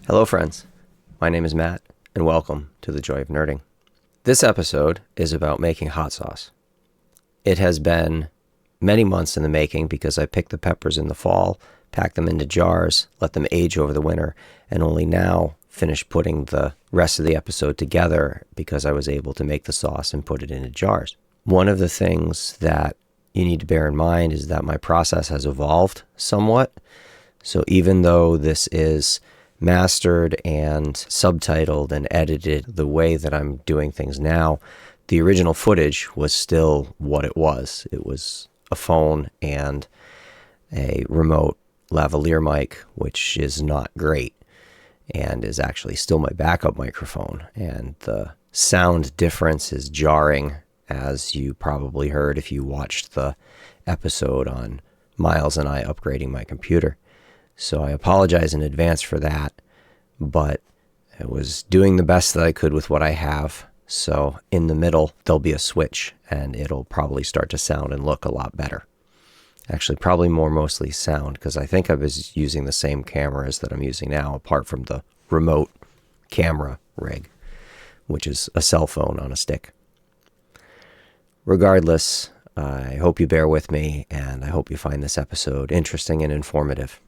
Hello, friends. My name is Matt, and welcome to The Joy of Nerding. This episode is about making hot sauce. It has been many months in the making because I picked the peppers in the fall, packed them into jars, let them age over the winter, and only now finished putting the rest of the episode together because I was able to make the sauce and put it into jars. One of the things that you need to bear in mind is that my process has evolved somewhat. So even though this is mastered and subtitled and edited the way that I'm doing things now, the original footage was still what it was. It was a phone and a remote lavalier mic, which is not great and is actually still my backup microphone. And the sound difference is jarring, as you probably heard if you watched the episode on Miles and I upgrading my computer. So I apologize in advance for that, but I was doing the best that I could with what I have. So in the middle, there'll be a switch and it'll probably start to sound and look a lot better. Actually, probably mostly sound, because I think I was using the same cameras that I'm using now, apart from the remote camera rig, which is a cell phone on a stick. Regardless, I hope you bear with me, and I hope you find this episode interesting and informative.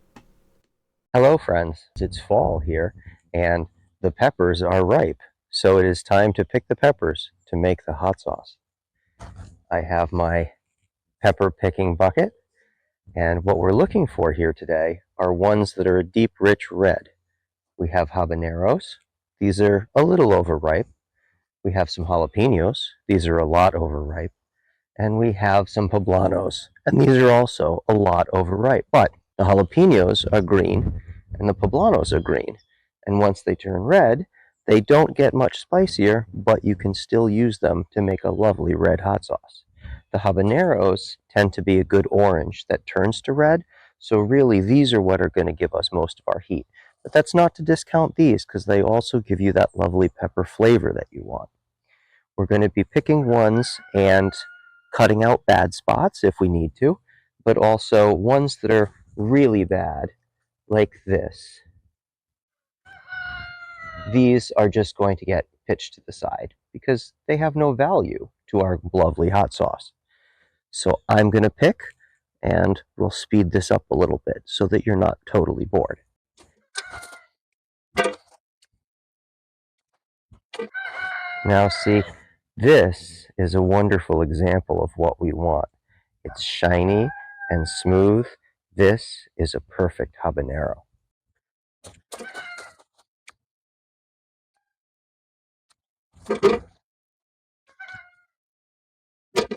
Hello, friends. It's fall here, and the peppers are ripe, so it is time to pick the peppers to make the hot sauce. I have my pepper picking bucket, and what we're looking for here today are ones that are a deep, rich red. We have habaneros. These are a little overripe. We have some jalapenos. These are a lot overripe. And we have some poblanos, and these are also a lot overripe. But the jalapenos are green, and the poblanos are green. And once they turn red, they don't get much spicier, but you can still use them to make a lovely red hot sauce. The habaneros tend to be a good orange that turns to red, so really these are what are going to give us most of our heat. But that's not to discount these, because they also give you that lovely pepper flavor that you want. We're going to be picking ones and cutting out bad spots if we need to, but also ones that are really bad, like this. These are just going to get pitched to the side because they have no value to our lovely hot sauce. So I'm going to pick, and we'll speed this up a little bit so that you're not totally bored. Now see, this is a wonderful example of what we want. It's shiny and smooth. This is a perfect habanero.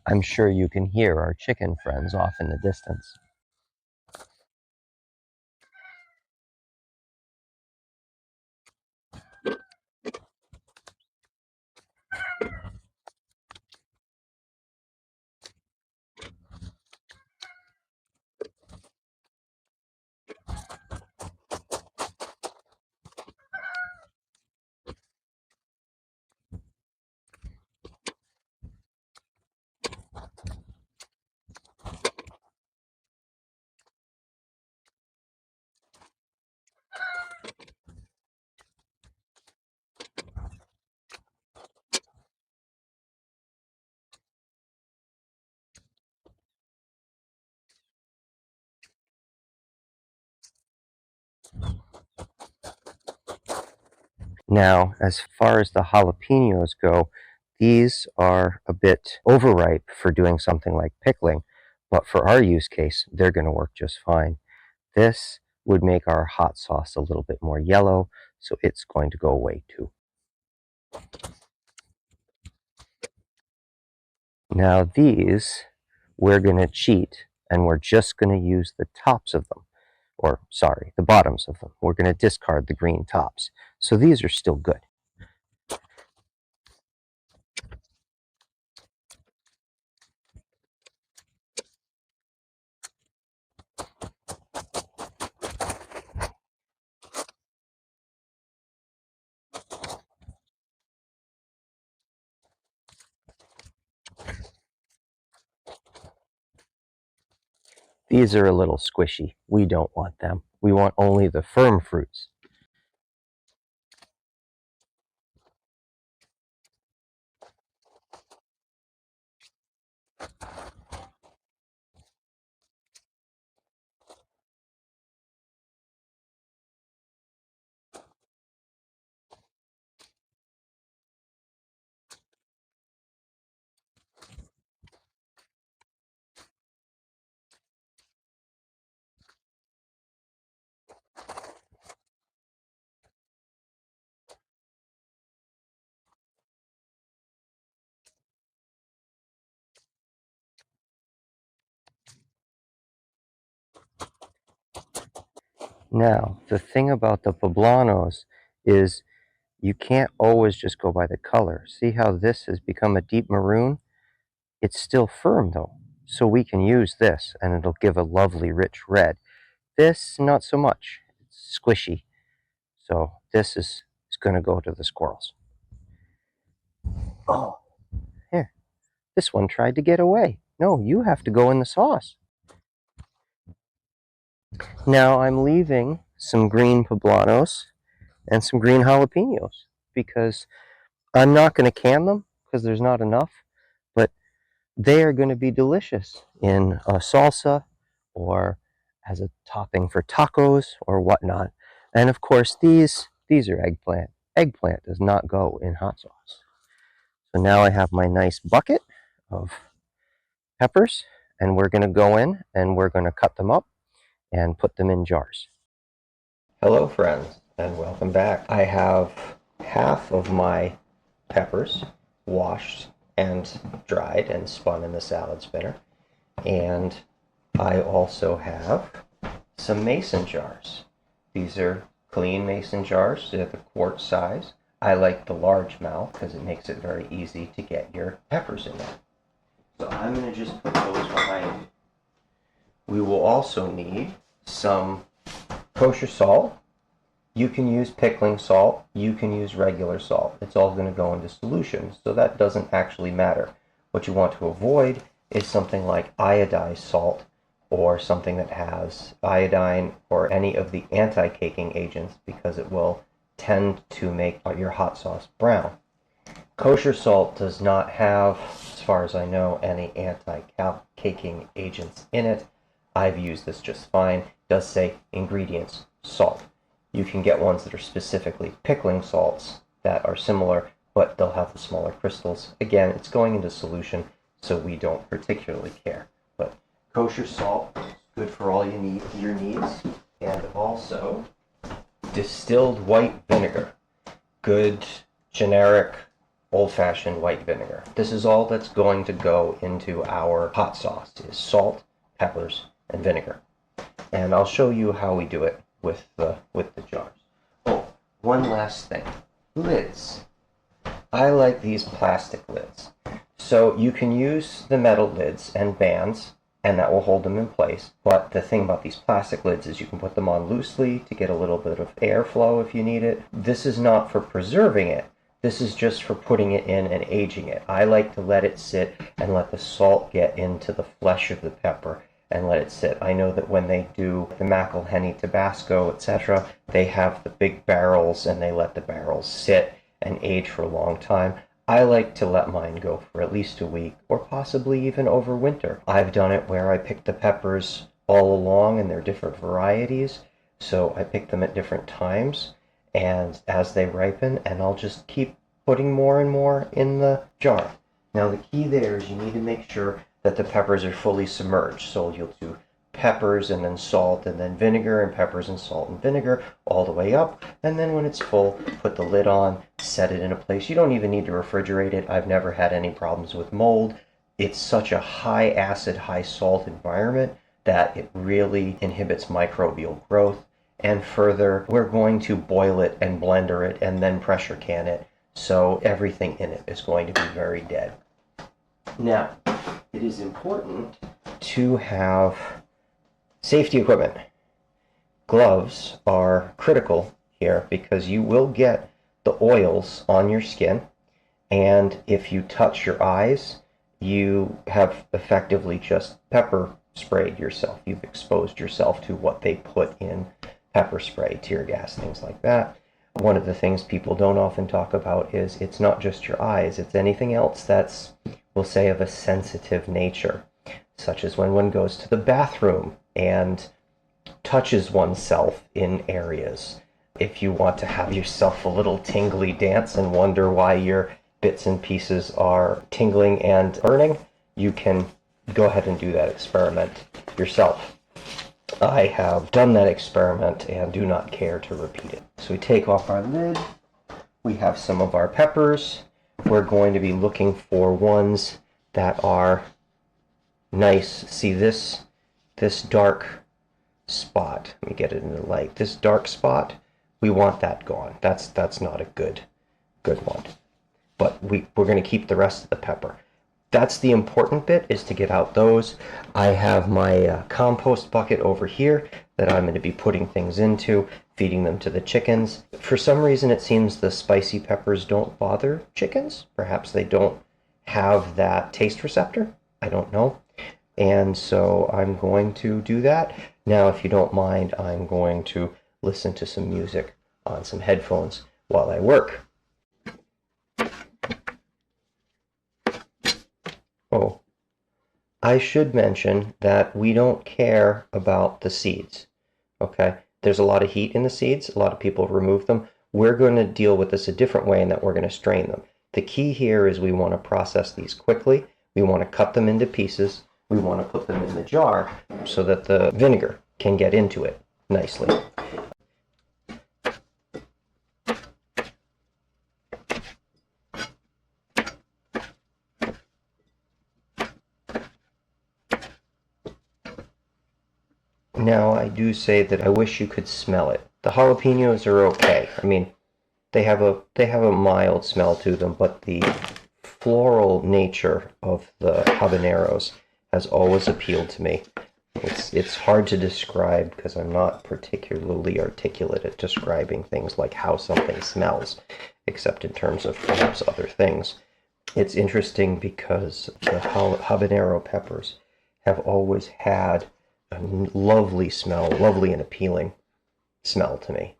I'm sure you can hear our chicken friends off in the distance. Now, as far as the jalapenos go, these are a bit overripe for doing something like pickling, but for our use case, they're going to work just fine. This would make our hot sauce a little bit more yellow, so it's going to go away too. Now these, we're going to cheat, and we're just going to use the tops of them. Or, sorry, the bottoms of them. We're going to discard the green tops. So these are still good. These are a little squishy. We don't want them. We want only the firm fruits. Now, the thing about the poblanos is you can't always just go by the color. See how this has become a deep maroon? It's still firm though, so we can use this and it'll give a lovely rich red. This, not so much. It's squishy. So this is going to go to the squirrels. Oh, here. This one tried to get away. No, you have to go in the sauce. Now I'm leaving some green poblanos and some green jalapenos because I'm not going to can them because there's not enough, but they are going to be delicious in a salsa or as a topping for tacos or whatnot. And of course, these are eggplant. Eggplant does not go in hot sauce. So now I have my nice bucket of peppers, and we're going to go in and we're going to cut them up and put them in jars. Hello, friends, and welcome back. I have half of my peppers washed and dried and spun in the salad spinner. And I also have some mason jars. These are clean mason jars. They're the quart size. I like the large mouth because it makes it very easy to get your peppers in there. So I'm going to just put those behind me. We will also need some kosher salt. You can use pickling salt. You can use regular salt. It's all going to go into solution, so that doesn't actually matter. What you want to avoid is something like iodized salt or something that has iodine or any of the anti-caking agents because it will tend to make your hot sauce brown. Kosher salt does not have, as far as I know, any anti-caking agents in it. I've used this just fine. It does say ingredients, salt. You can get ones that are specifically pickling salts that are similar, but they'll have the smaller crystals. Again, it's going into solution, so we don't particularly care. But kosher salt is good for all your needs. And also distilled white vinegar. Good, generic, old-fashioned white vinegar. This is all that's going to go into our hot sauce, is salt, peppers, and vinegar. And I'll show you how we do it with the jars. Oh, one last thing. Lids. I like these plastic lids. So you can use the metal lids and bands, and that will hold them in place. But the thing about these plastic lids is you can put them on loosely to get a little bit of airflow if you need it. This is not for preserving it. This is just for putting it in and aging it. I like to let it sit and let the salt get into the flesh of the pepper and let it sit. I know that when they do the McElhenney Tabasco, etc., they have the big barrels and they let the barrels sit and age for a long time. I like to let mine go for at least a week or possibly even over winter. I've done it where I pick the peppers all along and they're different varieties, so I pick them at different times and as they ripen, and I'll just keep putting more and more in the jar. Now the key there is you need to make sure that the peppers are fully submerged. So you'll do peppers and then salt and then vinegar and peppers and salt and vinegar all the way up. And then when it's full, put the lid on, set it in a place. You don't even need to refrigerate it. I've never had any problems with mold. It's such a high acid, high salt environment that it really inhibits microbial growth. And further, we're going to boil it and blender it and then pressure can it. So everything in it is going to be very dead. Now, it is important to have safety equipment. Gloves are critical here because you will get the oils on your skin, and if you touch your eyes, you have effectively just pepper sprayed yourself. You've exposed yourself to what they put in pepper spray, tear gas, things like that. One of the things people don't often talk about is it's not just your eyes, it's anything else that's, we'll say, of a sensitive nature, such as when one goes to the bathroom and touches oneself in areas. If you want to have yourself a little tingly dance and wonder why your bits and pieces are tingling and burning, you can go ahead and do that experiment yourself. I have done that experiment and do not care to repeat it. So we take off our lid. We have some of our peppers. We're going to be looking for ones that are nice. See this dark spot. Let me get it in the light. This dark spot, we want that gone. That's not a good one. But we're going to keep the rest of the pepper. That's the important bit, is to get out those. I have my compost bucket over here that I'm going to be putting things into, feeding them to the chickens. For some reason, it seems the spicy peppers don't bother chickens. Perhaps they don't have that taste receptor. I don't know. And so I'm going to do that. Now, if you don't mind, I'm going to listen to some music on some headphones while I work. Oh, I should mention that we don't care about the seeds, okay? There's a lot of heat in the seeds. A lot of people remove them. We're going to deal with this a different way in that we're going to strain them. The key here is we want to process these quickly. We want to cut them into pieces. We want to put them in the jar so that the vinegar can get into it nicely. Now, I do say that I wish you could smell it. The jalapenos are okay. I mean, they have a mild smell to them, but the floral nature of the habaneros has always appealed to me. It's hard to describe because I'm not particularly articulate at describing things like how something smells, except in terms of perhaps other things. It's interesting because the habanero peppers have always had a lovely smell, lovely and appealing smell to me.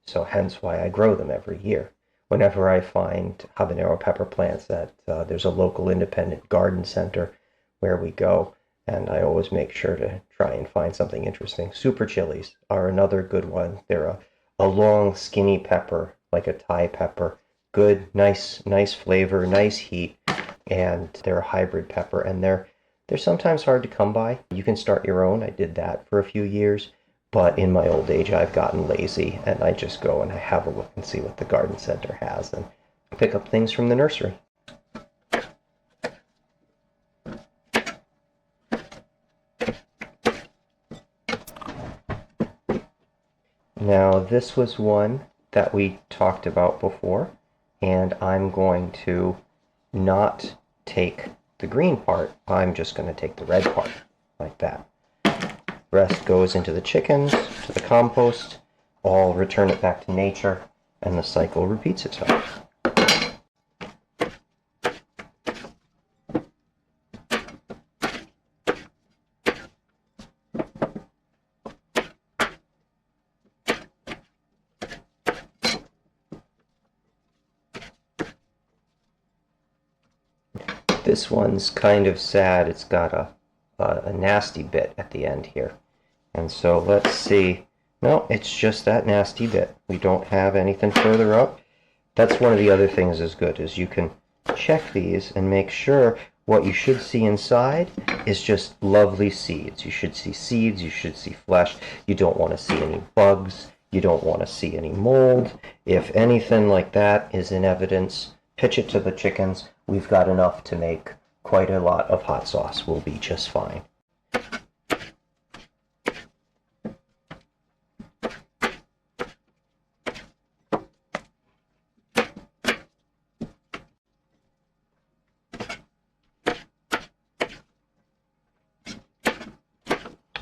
So hence why I grow them every year. Whenever I find habanero pepper plants at there's a local independent garden center where we go, and I always make sure to try and find something interesting. Super chilies are another good one. They're a long, skinny pepper, like a Thai pepper. Good, nice flavor, nice heat, and they're a hybrid pepper, and they're sometimes hard to come by. You can start your own. I did that for a few years, but in my old age, I've gotten lazy, and I just go and I have a look and see what the garden center has and pick up things from the nursery. Now, this was one that we talked about before, and I'm going to not take the green part. I'm just going to take the red part, like that. Rest goes into the chickens, to the compost, all return it back to nature, and the cycle repeats itself. This one's kind of sad. It's got a nasty bit at the end here. And so let's see. No, it's just that nasty bit. We don't have anything further up. That's one of the other things is good, is you can check these and make sure what you should see inside is just lovely seeds. You should see seeds, you should see flesh. You don't want to see any bugs. You don't want to see any mold. If anything like that is in evidence, pitch it to the chickens. We've got enough to make quite a lot of hot sauce. We'll be just fine.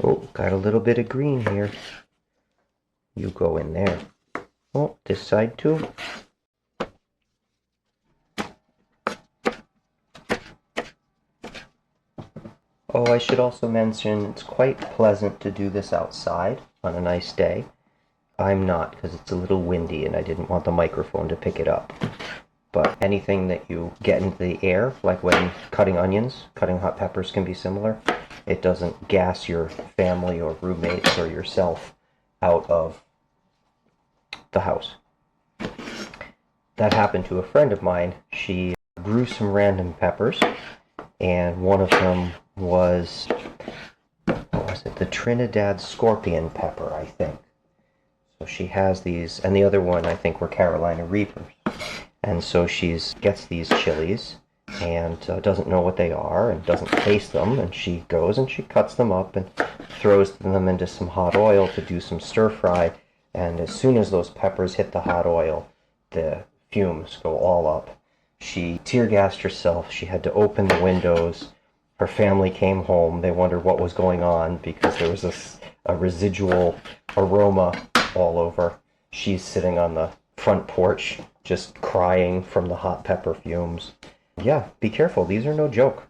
Oh, got a little bit of green here. You go in there. Oh, this side too. Oh, I should also mention it's quite pleasant to do this outside on a nice day. I'm not, because it's a little windy and I didn't want the microphone to pick it up. But anything that you get into the air, like when cutting onions, cutting hot peppers can be similar. It doesn't gas your family or roommates or yourself out of the house. That happened to a friend of mine. She grew some random peppers, and one of them was, what was it? The Trinidad scorpion pepper, I think. So she has these, and the other one I think were Carolina Reapers. And so she gets these chilies and doesn't know what they are and doesn't taste them, and she goes and she cuts them up and throws them into some hot oil to do some stir fry, and as soon as those peppers hit the hot oil, the fumes go all up. She tear gassed herself. She had to open the windows. Her family came home. They wondered what was going on because there was a residual aroma all over. She's sitting on the front porch just crying from the hot pepper fumes. Yeah, be careful. These are no joke.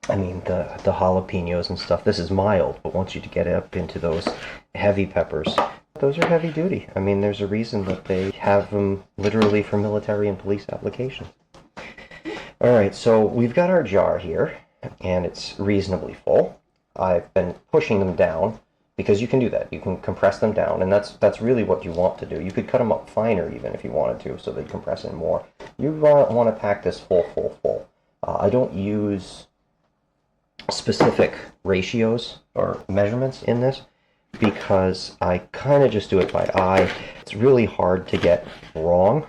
I mean, the jalapenos and stuff, this is mild, but once you get up into those heavy peppers, those are heavy duty. I mean, there's a reason that they have them literally for military and police applications. All right, so we've got our jar here, and it's reasonably full. I've been pushing them down because you can do that. You can compress them down, and that's really what you want to do. You could cut them up finer even if you wanted to, so they compress in more. You want to pack this full. I don't use specific ratios or measurements in this because I kind of just do it by eye. It's really hard to get wrong.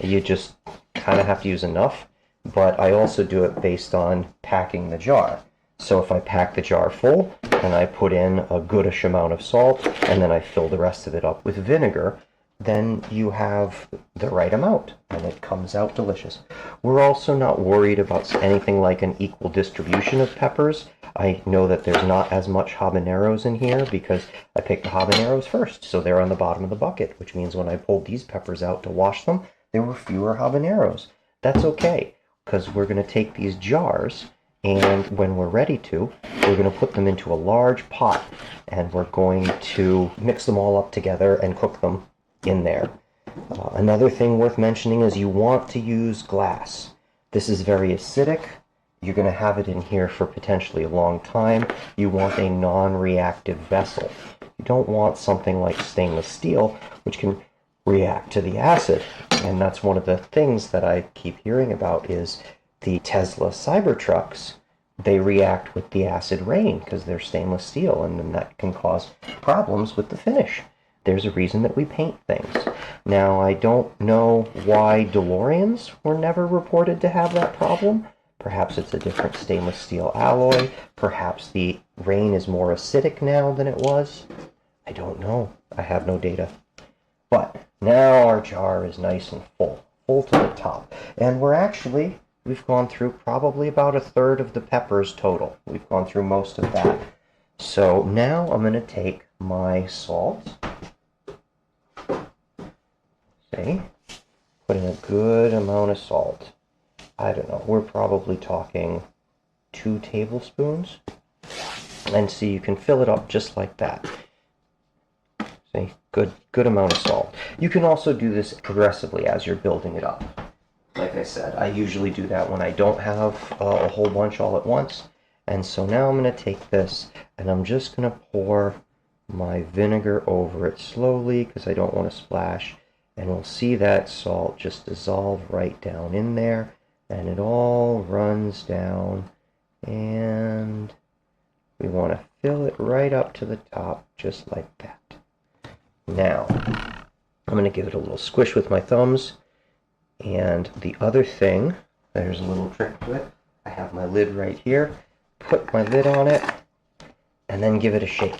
You just kind of have to use enough, but I also do it based on packing the jar. So if I pack the jar full and I put in a goodish amount of salt and then I fill the rest of it up with vinegar, then you have the right amount and it comes out delicious. We're also not worried about anything like an equal distribution of peppers. I know that there's not as much habaneros in here because I picked the habaneros first, so they're on the bottom of the bucket, which means when I pulled these peppers out to wash them, there were fewer habaneros. That's okay, because we're going to take these jars, and when we're ready to, we're going to put them into a large pot, and we're going to mix them all up together and cook them in there. Another thing worth mentioning is you want to use glass. This is very acidic. You're going to have it in here for potentially a long time. You want a non-reactive vessel. You don't want something like stainless steel, which can react to the acid. And that's one of the things that I keep hearing about is the Tesla Cybertrucks. They react with the acid rain because they're stainless steel, and then that can cause problems with the finish. There's a reason that we paint things. Now, I don't know why DeLoreans were never reported to have that problem. Perhaps it's a different stainless steel alloy. Perhaps the rain is more acidic now than it was. I don't know. I have no data. But now our jar is nice and full to the top. And we've gone through probably about a third of the peppers total. We've gone through most of that. So now I'm going to take my salt. See? Put in a good amount of salt. I don't know, we're probably talking 2 tablespoons. And see, you can fill it up just like that. See, good amount of salt. You can also do this progressively as you're building it up. Like I said, I usually do that when I don't have a whole bunch all at once. And so now I'm going to take this and I'm just going to pour my vinegar over it slowly because I don't want to splash. And we'll see that salt just dissolve right down in there. And it all runs down, and we want to fill it right up to the top, just like that. Now, I'm going to give it a little squish with my thumbs, and the other thing, there's a little trick to it. I have my lid right here, put my lid on it, and then give it a shake.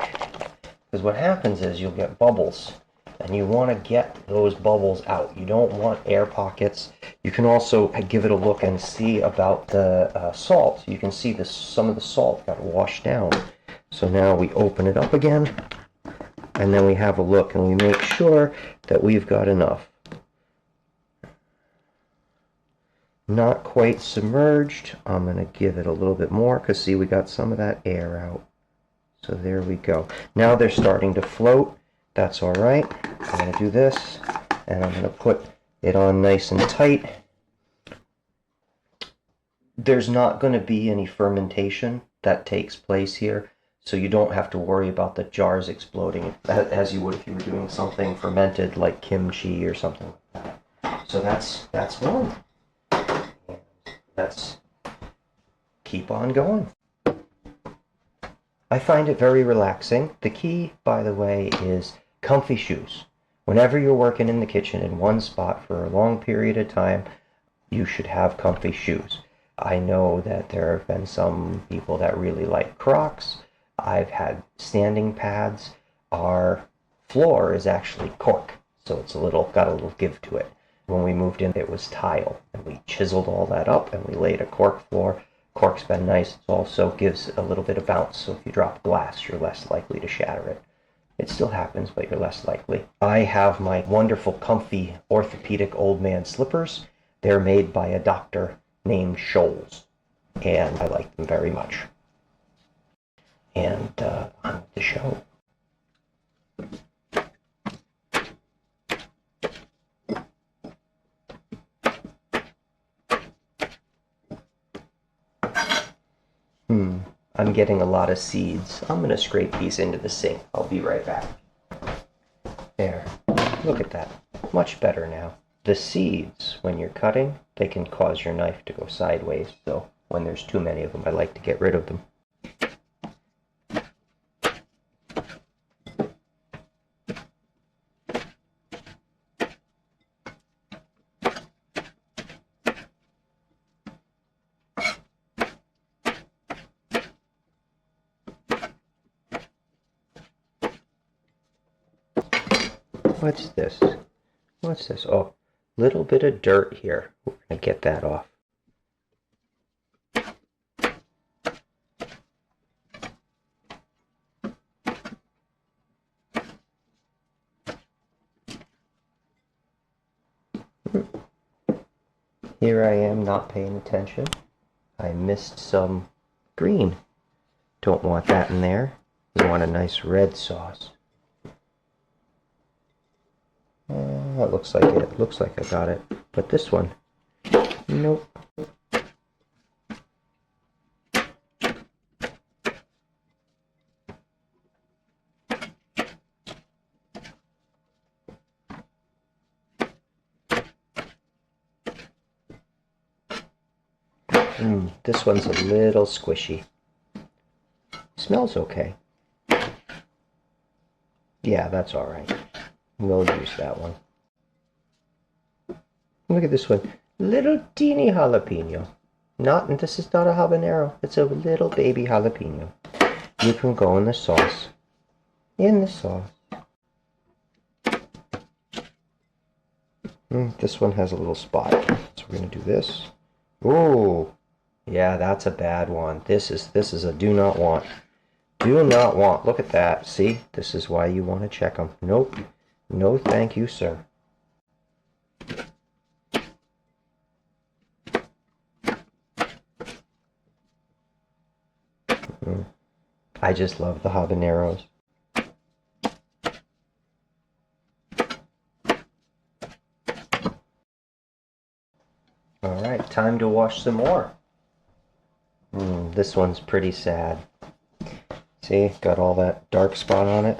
Because what happens is you'll get bubbles, and you want to get those bubbles out. You don't want air pockets. You can also give it a look and see about the salt. You can see some of the salt got washed down. So now we open it up again, and then we have a look, and we make sure that we've got enough. Not quite submerged. I'm going to give it a little bit more, because see, we got some of that air out. So there we go. Now they're starting to float. That's all right. I'm going to do this, and I'm going to put it on nice and tight. There's not going to be any fermentation that takes place here, so you don't have to worry about the jars exploding as you would if you were doing something fermented like kimchi or something like that. So that's one. And let's keep on going. I find it very relaxing. The key, by the way, is comfy shoes. Whenever you're working in the kitchen in one spot for a long period of time, you should have comfy shoes. I know that there have been some people that really like Crocs. I've had standing pads. Our floor is actually cork, so it's got a little give to it. When we moved in, it was tile, and we chiseled all that up, and we laid a cork floor. Cork's been nice. It also gives a little bit of bounce, so if you drop glass, you're less likely to shatter it. It still happens, but you're less likely. I have my wonderful, comfy, orthopedic old man slippers. They're made by a doctor named Scholes, and I like them very much. And on with the show. I'm getting a lot of seeds. I'm going to scrape these into the sink. I'll be right back. There. Look at that. Much better now. The seeds, when you're cutting, they can cause your knife to go sideways, so when there's too many of them, I like to get rid of them. What's this? What's this? Oh, little bit of dirt here. We're going to get that off. Here I am not paying attention. I missed some green. Don't want that in there. You want a nice red sauce. That looks like it. Looks like I got it. But this one, nope. This one's a little squishy. Smells okay. Yeah, that's all right. We'll use that one. Look at this one. Little teeny jalapeno. This is not a habanero. It's a little baby jalapeno. You can go in the sauce. In the sauce. This one has a little spot. So we're going to do this. Ooh. Yeah, that's a bad one. This is a do not want. Do not want. Look at that. See? This is why you want to check them. Nope. No thank you, sir. I just love the habaneros. Alright, time to wash some more. This one's pretty sad. See, got all that dark spot on it.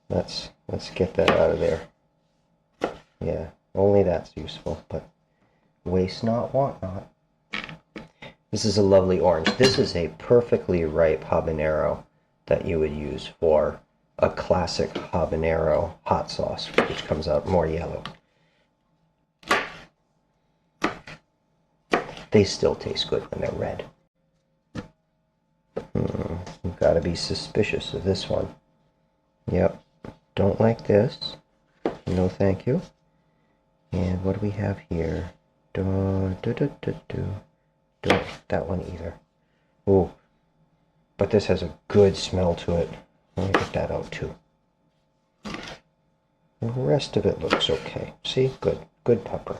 Let's get that out of there. Yeah, only that's useful, but waste not, want not. This is a lovely orange. This is a perfectly ripe habanero that you would use for a classic habanero hot sauce, which comes out more yellow. They still taste good when they're red. You've got to be suspicious of this one. Yep, don't like this. No thank you. And what do we have here? Don't like that one either. Oh, but this has a good smell to it. Let me get that out too. The rest of it looks okay. See, good pepper.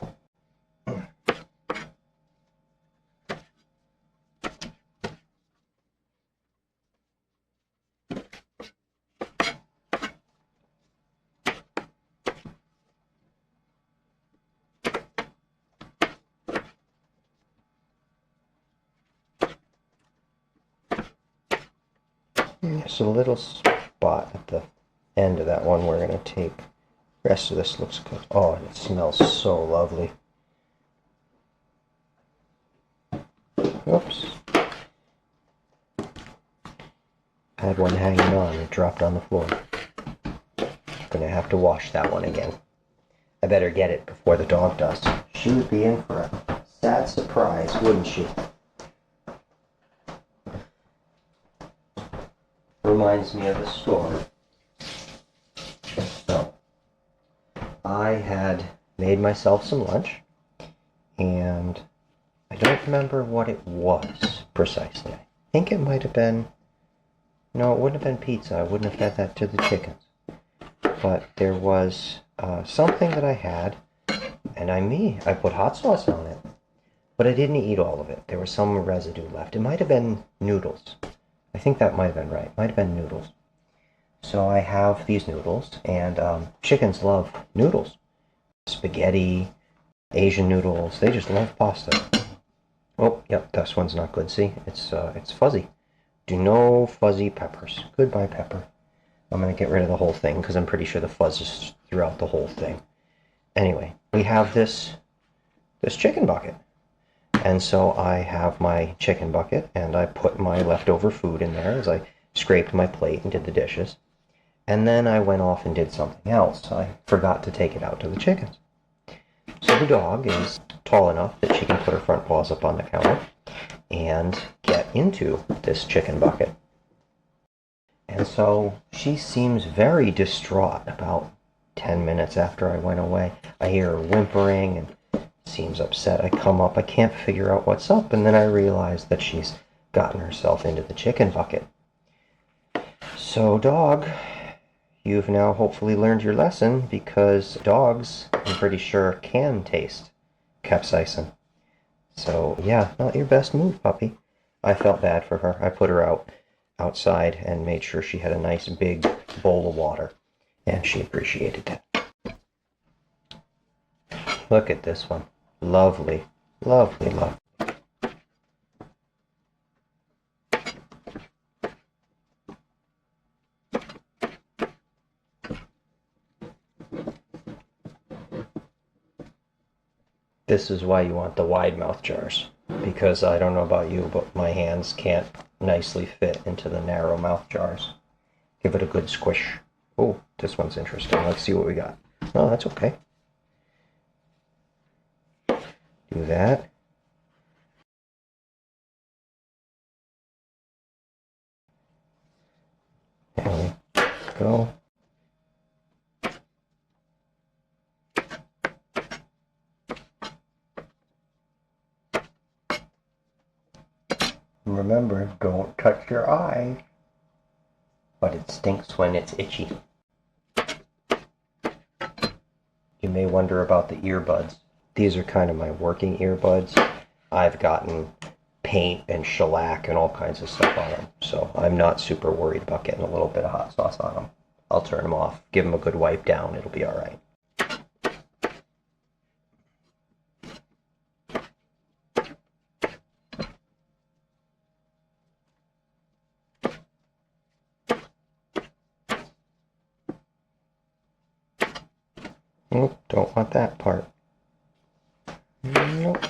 There's a little spot at the end of that one we're going to take. The rest of this looks good. Oh, and it smells so lovely. Oops. I had one hanging on. It dropped on the floor. Gonna have to wash that one again. I better get it before the dog does. She would be in for a sad surprise, wouldn't she? reminds me of a story. So, I had made myself some lunch, and I don't remember what it was precisely. I think it might have been, no, it wouldn't have been pizza. I wouldn't have fed that to the chickens. But there was something that I had, and I put hot sauce on it. But I didn't eat all of it. There was some residue left. It might have been noodles. I think that might have been right. It might have been noodles. So I have these noodles, and chickens love noodles. Spaghetti, Asian noodles, they just love pasta. Oh, yep, this one's not good. See, it's fuzzy. Do no fuzzy peppers. Goodbye, pepper. I'm going to get rid of the whole thing because I'm pretty sure the fuzz is throughout the whole thing. Anyway, we have this chicken bucket. And so I have my chicken bucket, and I put my leftover food in there as I scraped my plate and did the dishes. And then I went off and did something else. I forgot to take it out to the chickens. So the dog is tall enough that she can put her front paws up on the counter and get into this chicken bucket. And so she seems very distraught about 10 minutes after I went away. I hear her whimpering and seems upset. I come up, I can't figure out what's up, and then I realize that she's gotten herself into the chicken bucket. So, dog, you've now hopefully learned your lesson, because dogs, I'm pretty sure, can taste capsaicin. So, yeah, not your best move, puppy. I felt bad for her. I put her outside and made sure she had a nice big bowl of water, and she appreciated that. Look at this one. Lovely, lovely, lovely. This is why you want the wide mouth jars, because I don't know about you, but my hands can't nicely fit into the narrow mouth jars. Give it a good squish. Oh, this one's interesting. Let's see what we got. Oh, that's okay. Do that. There we go. Remember, don't touch your eye. But it stinks when it's itchy. You may wonder about the earbuds. These are kind of my working earbuds. I've gotten paint and shellac and all kinds of stuff on them, so I'm not super worried about getting a little bit of hot sauce on them. I'll turn them off, give them a good wipe down, it'll be alright. Nope, don't want that part. Nope.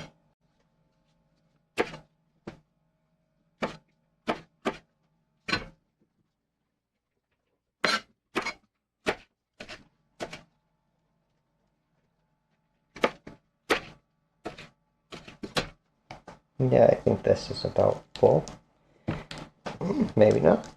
Yeah, I think this is about full. Maybe not.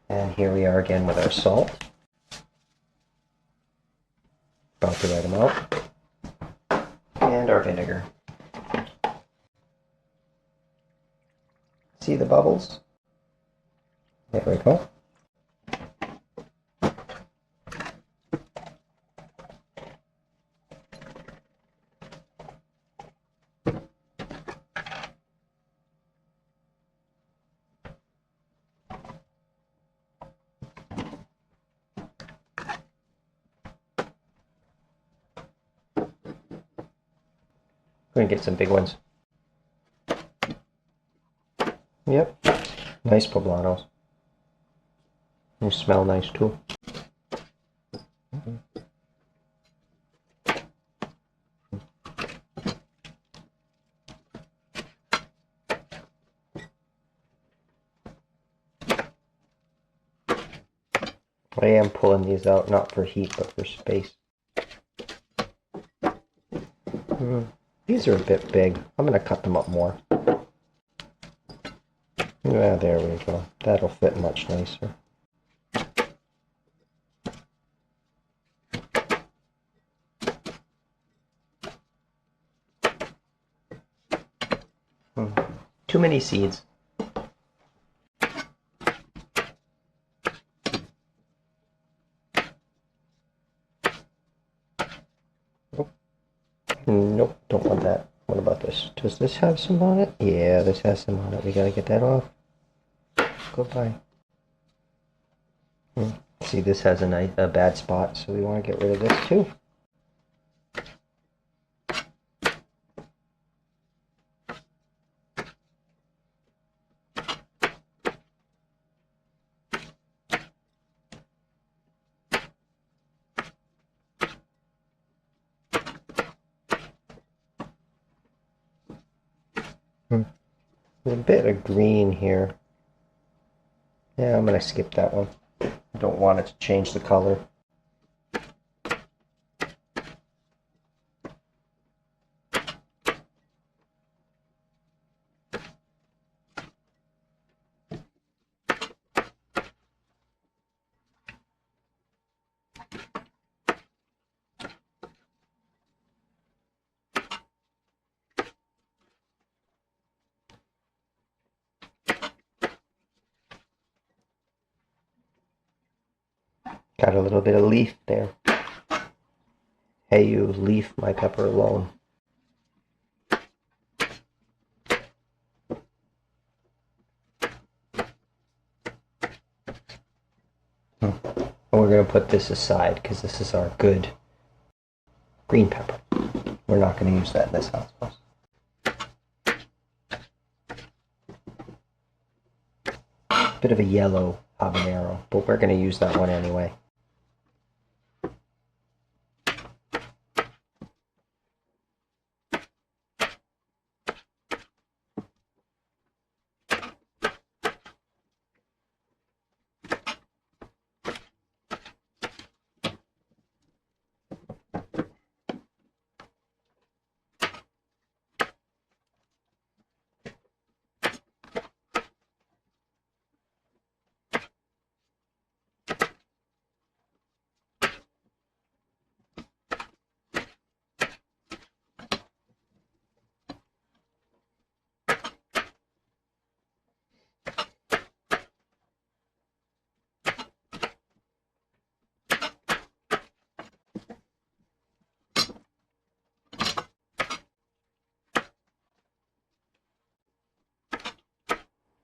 And here we are again with our salt. About the right amount. And our vinegar. See the bubbles? There we go. We're gonna get some big ones. Yep, nice poblanos. They smell nice too. I am pulling these out not for heat but for space. These are a bit big. I'm going to cut them up more. Yeah, there we go. That'll fit much nicer. Too many seeds. Nope, don't want that. What about this? Does this have some on it? Yeah, this has some on it. We gotta get that off. Goodbye. See, this has a bad spot, so we want to get rid of this too. There's a bit of green here. Yeah, I'm gonna skip that one. I don't want it to change the color. Got a little bit of leaf there. Hey, you, leave my pepper alone. And we're going to put this aside because this is our good green pepper. We're not going to use that in this hot sauce. Bit of a yellow habanero, but we're going to use that one anyway.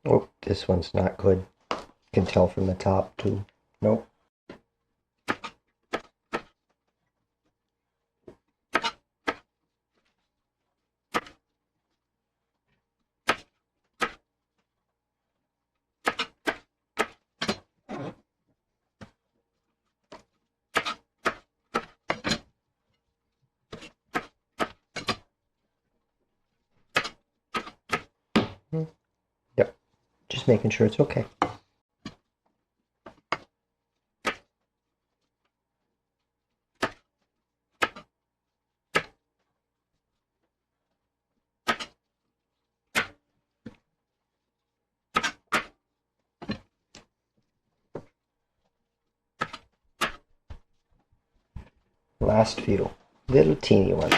Oh, this one's not good. You can tell from the top too. Nope. Yep. Just making sure it's okay. Last few. Little teeny ones.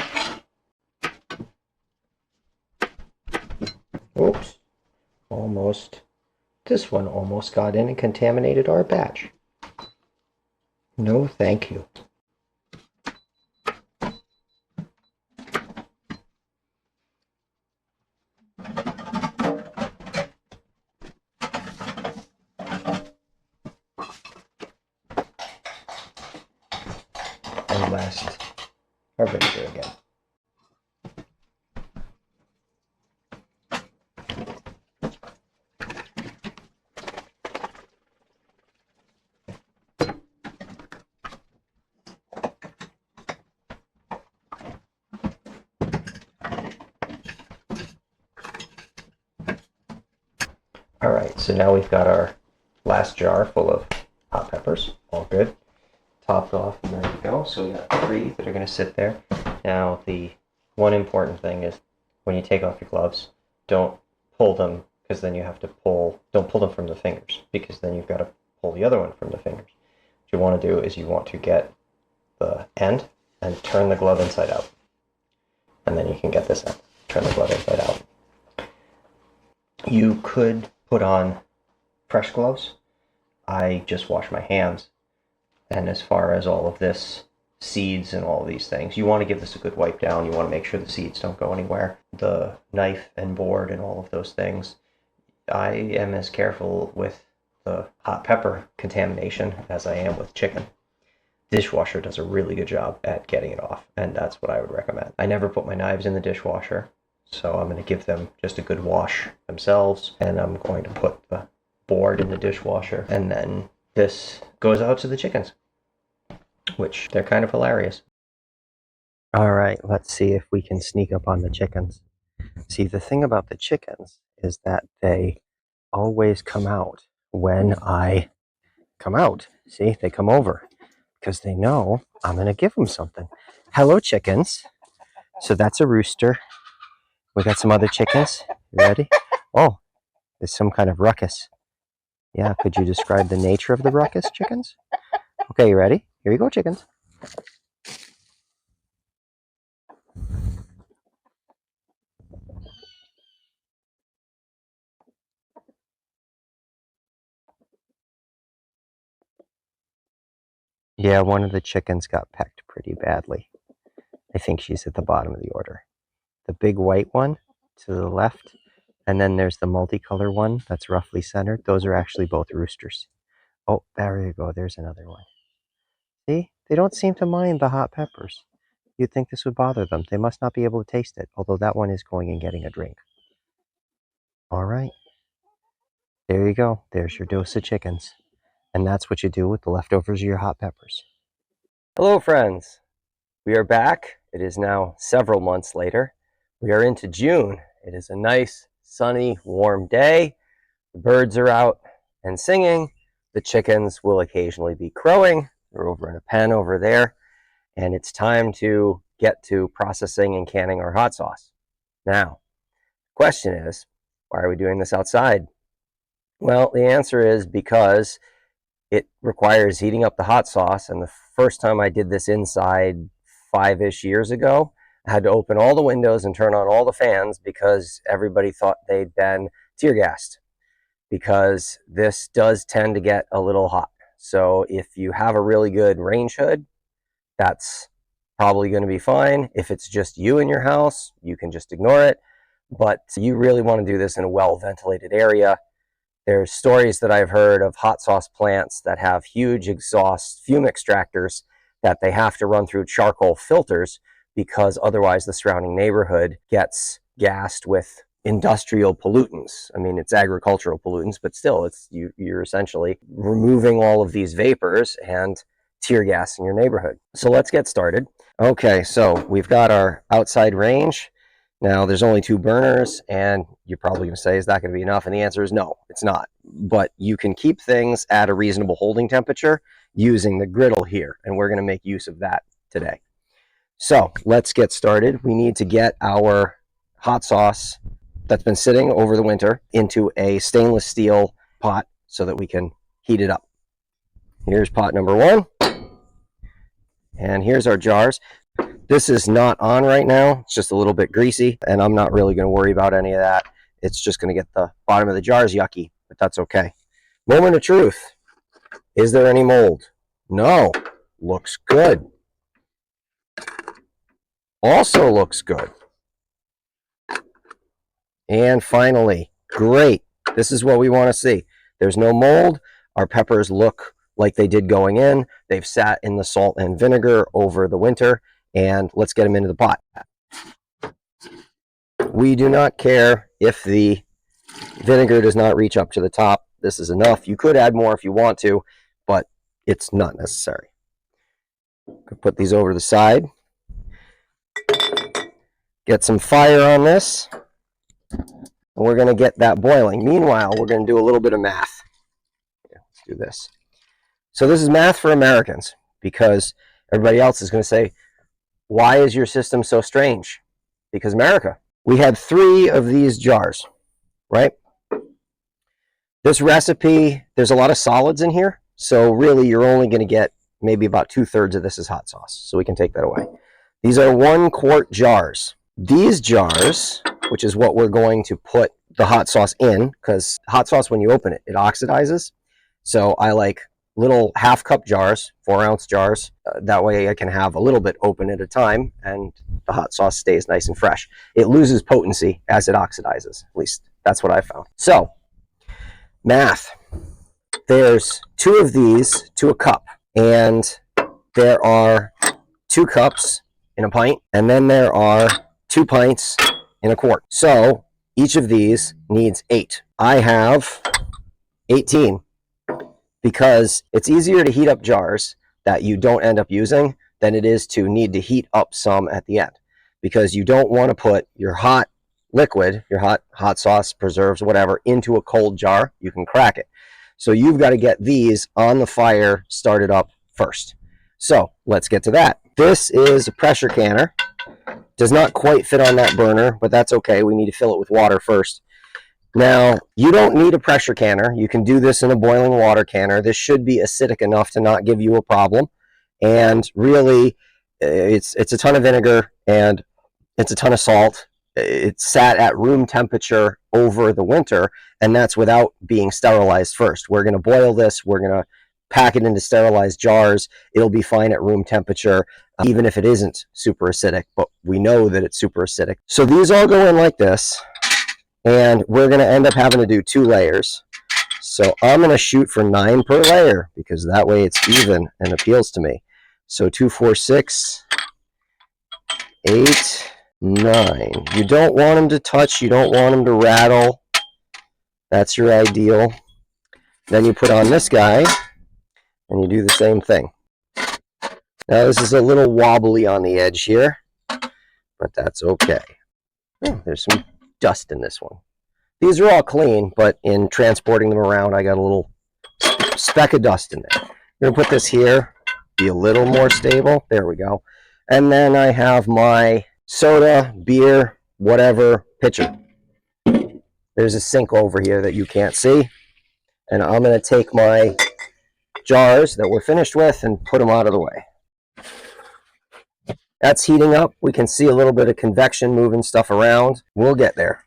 Oops. Almost. This one almost got in and contaminated our batch. No, thank you. And last, our vinegar again. Alright, so now we've got our last jar full of hot peppers. All good. Topped off and ready to go. So we got 3 that are going to sit there. Now the one important thing is when you take off your gloves, don't pull them, because then you have to don't pull them from the fingers, because then you've got to pull the other one from the fingers. What you want to do is you want to get the end and turn the glove inside out. And then you can get this end. Turn the glove inside out. You could put on fresh gloves. I just wash my hands. And as far as all of this, seeds and all of these things, you want to give this a good wipe down. You want to make sure the seeds don't go anywhere. The knife and board and all of those things, I am as careful with the hot pepper contamination as I am with chicken. Dishwasher does a really good job at getting it off, and that's what I would recommend. I never put my knives in the dishwasher, so I'm going to give them just a good wash themselves, and I'm going to put the board in the dishwasher, and then this goes out to the chickens, which they're kind of hilarious. All right, let's see if we can sneak up on the chickens. See, the thing about the chickens is that they always come out when I come out. See, they come over because they know I'm going to give them something. Hello, chickens. So that's a rooster. We got some other chickens. You ready? Oh, there's some kind of ruckus. Yeah, could you describe the nature of the ruckus, chickens? Okay, you ready? Here you go, chickens. Yeah, one of the chickens got pecked pretty badly. I think she's at the bottom of the order. The big white one to the left, and then there's the multicolor one that's roughly centered. Those are actually both roosters. Oh, there you go. There's another one. See? They don't seem to mind the hot peppers. You'd think this would bother them. They must not be able to taste it, although that one is going and getting a drink. All right. There you go. There's your dose of chickens. And that's what you do with the leftovers of your hot peppers. Hello, friends. We are back. It is now several months later. We are into June. It is a nice, sunny, warm day. The birds are out and singing. The chickens will occasionally be crowing. They're over in a pen over there. And it's time to get to processing and canning our hot sauce. Now, the question is, why are we doing this outside? Well, the answer is because it requires heating up the hot sauce. And the first time I did this inside 5-ish years ago, I had to open all the windows and turn on all the fans because everybody thought they'd been tear gassed, because this does tend to get a little hot. So if you have a really good range hood, that's probably going to be fine. If it's just you in your house, you can just ignore it. But you really want to do this in a well-ventilated area. There's stories that I've heard of hot sauce plants that have huge exhaust fume extractors that they have to run through charcoal filters because otherwise the surrounding neighborhood gets gassed with industrial pollutants. I mean, it's agricultural pollutants, but still, you're essentially removing all of these vapors and tear gas in your neighborhood. So let's get started. Okay, so we've got our outside range. Now, there's only 2 burners, and you're probably going to say, is that going to be enough? And the answer is no, it's not. But you can keep things at a reasonable holding temperature using the griddle here, and we're going to make use of that today. So let's get started. We need to get our hot sauce that's been sitting over the winter into a stainless steel pot so that we can heat it up. Here's pot number 1, and here's our jars. This is not on right now. It's just a little bit greasy, and I'm not really going to worry about any of that. It's just going to get the bottom of the jars yucky, but that's okay. Moment of truth. Is there any mold? No. Looks good. Also looks good. And finally, great. This is what we want to see. There's no mold. Our peppers look like they did going in. They've sat in the salt and vinegar over the winter. And let's get them into the pot. We do not care if the vinegar does not reach up to the top. This is enough. You could add more if you want to, but it's not necessary. Put these over to the side. Get some fire on this. And we're going to get that boiling. Meanwhile, we're going to do a little bit of math. Let's do this. So this is math for Americans, because everybody else is going to say, why is your system so strange? because America. We had 3 of these jars, right? This recipe, there's a lot of solids in here, so really you're only going to get maybe about 2/3 of this is hot sauce, so we can take that away. These are 1-quart jars. These jars, which is what we're going to put the hot sauce in, because hot sauce, when you open it, it oxidizes. So I like little 1/2 cup jars, 4-ounce jars. That way I can have a little bit open at a time, and the hot sauce stays nice and fresh. It loses potency as it oxidizes. At least that's what I found. So, math. There's 2 of these to a cup, and there are 2 cups in a pint, and then there are 2 pints in a quart. So each of these needs 8. I have 18 because it's easier to heat up jars that you don't end up using than it is to need to heat up some at the end, because you don't want to put your hot liquid, your hot sauce, preserves, whatever, into a cold jar. You can crack it. So you've got to get these on the fire started up first. So let's get to that. This is a pressure canner. Does not quite fit on that burner, but that's okay. We need to fill it with water first. Now, you don't need a pressure canner. You can do this in a boiling water canner. This should be acidic enough to not give you a problem. And really, it's a ton of vinegar and it's a ton of salt. It's sat at room temperature over the winter, and that's without being sterilized first. We're going to boil this. We're going to pack it into sterilized jars. It'll be fine at room temperature, even if it isn't super acidic, but we know that it's super acidic. So these all go in like this, and we're going to end up having to do 2 layers. So I'm going to shoot for 9 per layer, because that way it's even and appeals to me. So 2, 4, 6, 8, 9. You don't want them to touch. You don't want them to rattle. That's your ideal. Then you put on this guy, and you do the same thing. Now this is a little wobbly on the edge here, but that's okay. Oh, there's some dust in this one. These are all clean, but in transporting them around, I got a little speck of dust in there. I'm going to put this here, be a little more stable. There we go. And then I have my soda, beer, whatever pitcher. There's a sink over here that you can't see. And I'm going to take my jars that we're finished with and put them out of the way. That's heating up. We can see a little bit of convection moving stuff around. We'll get there.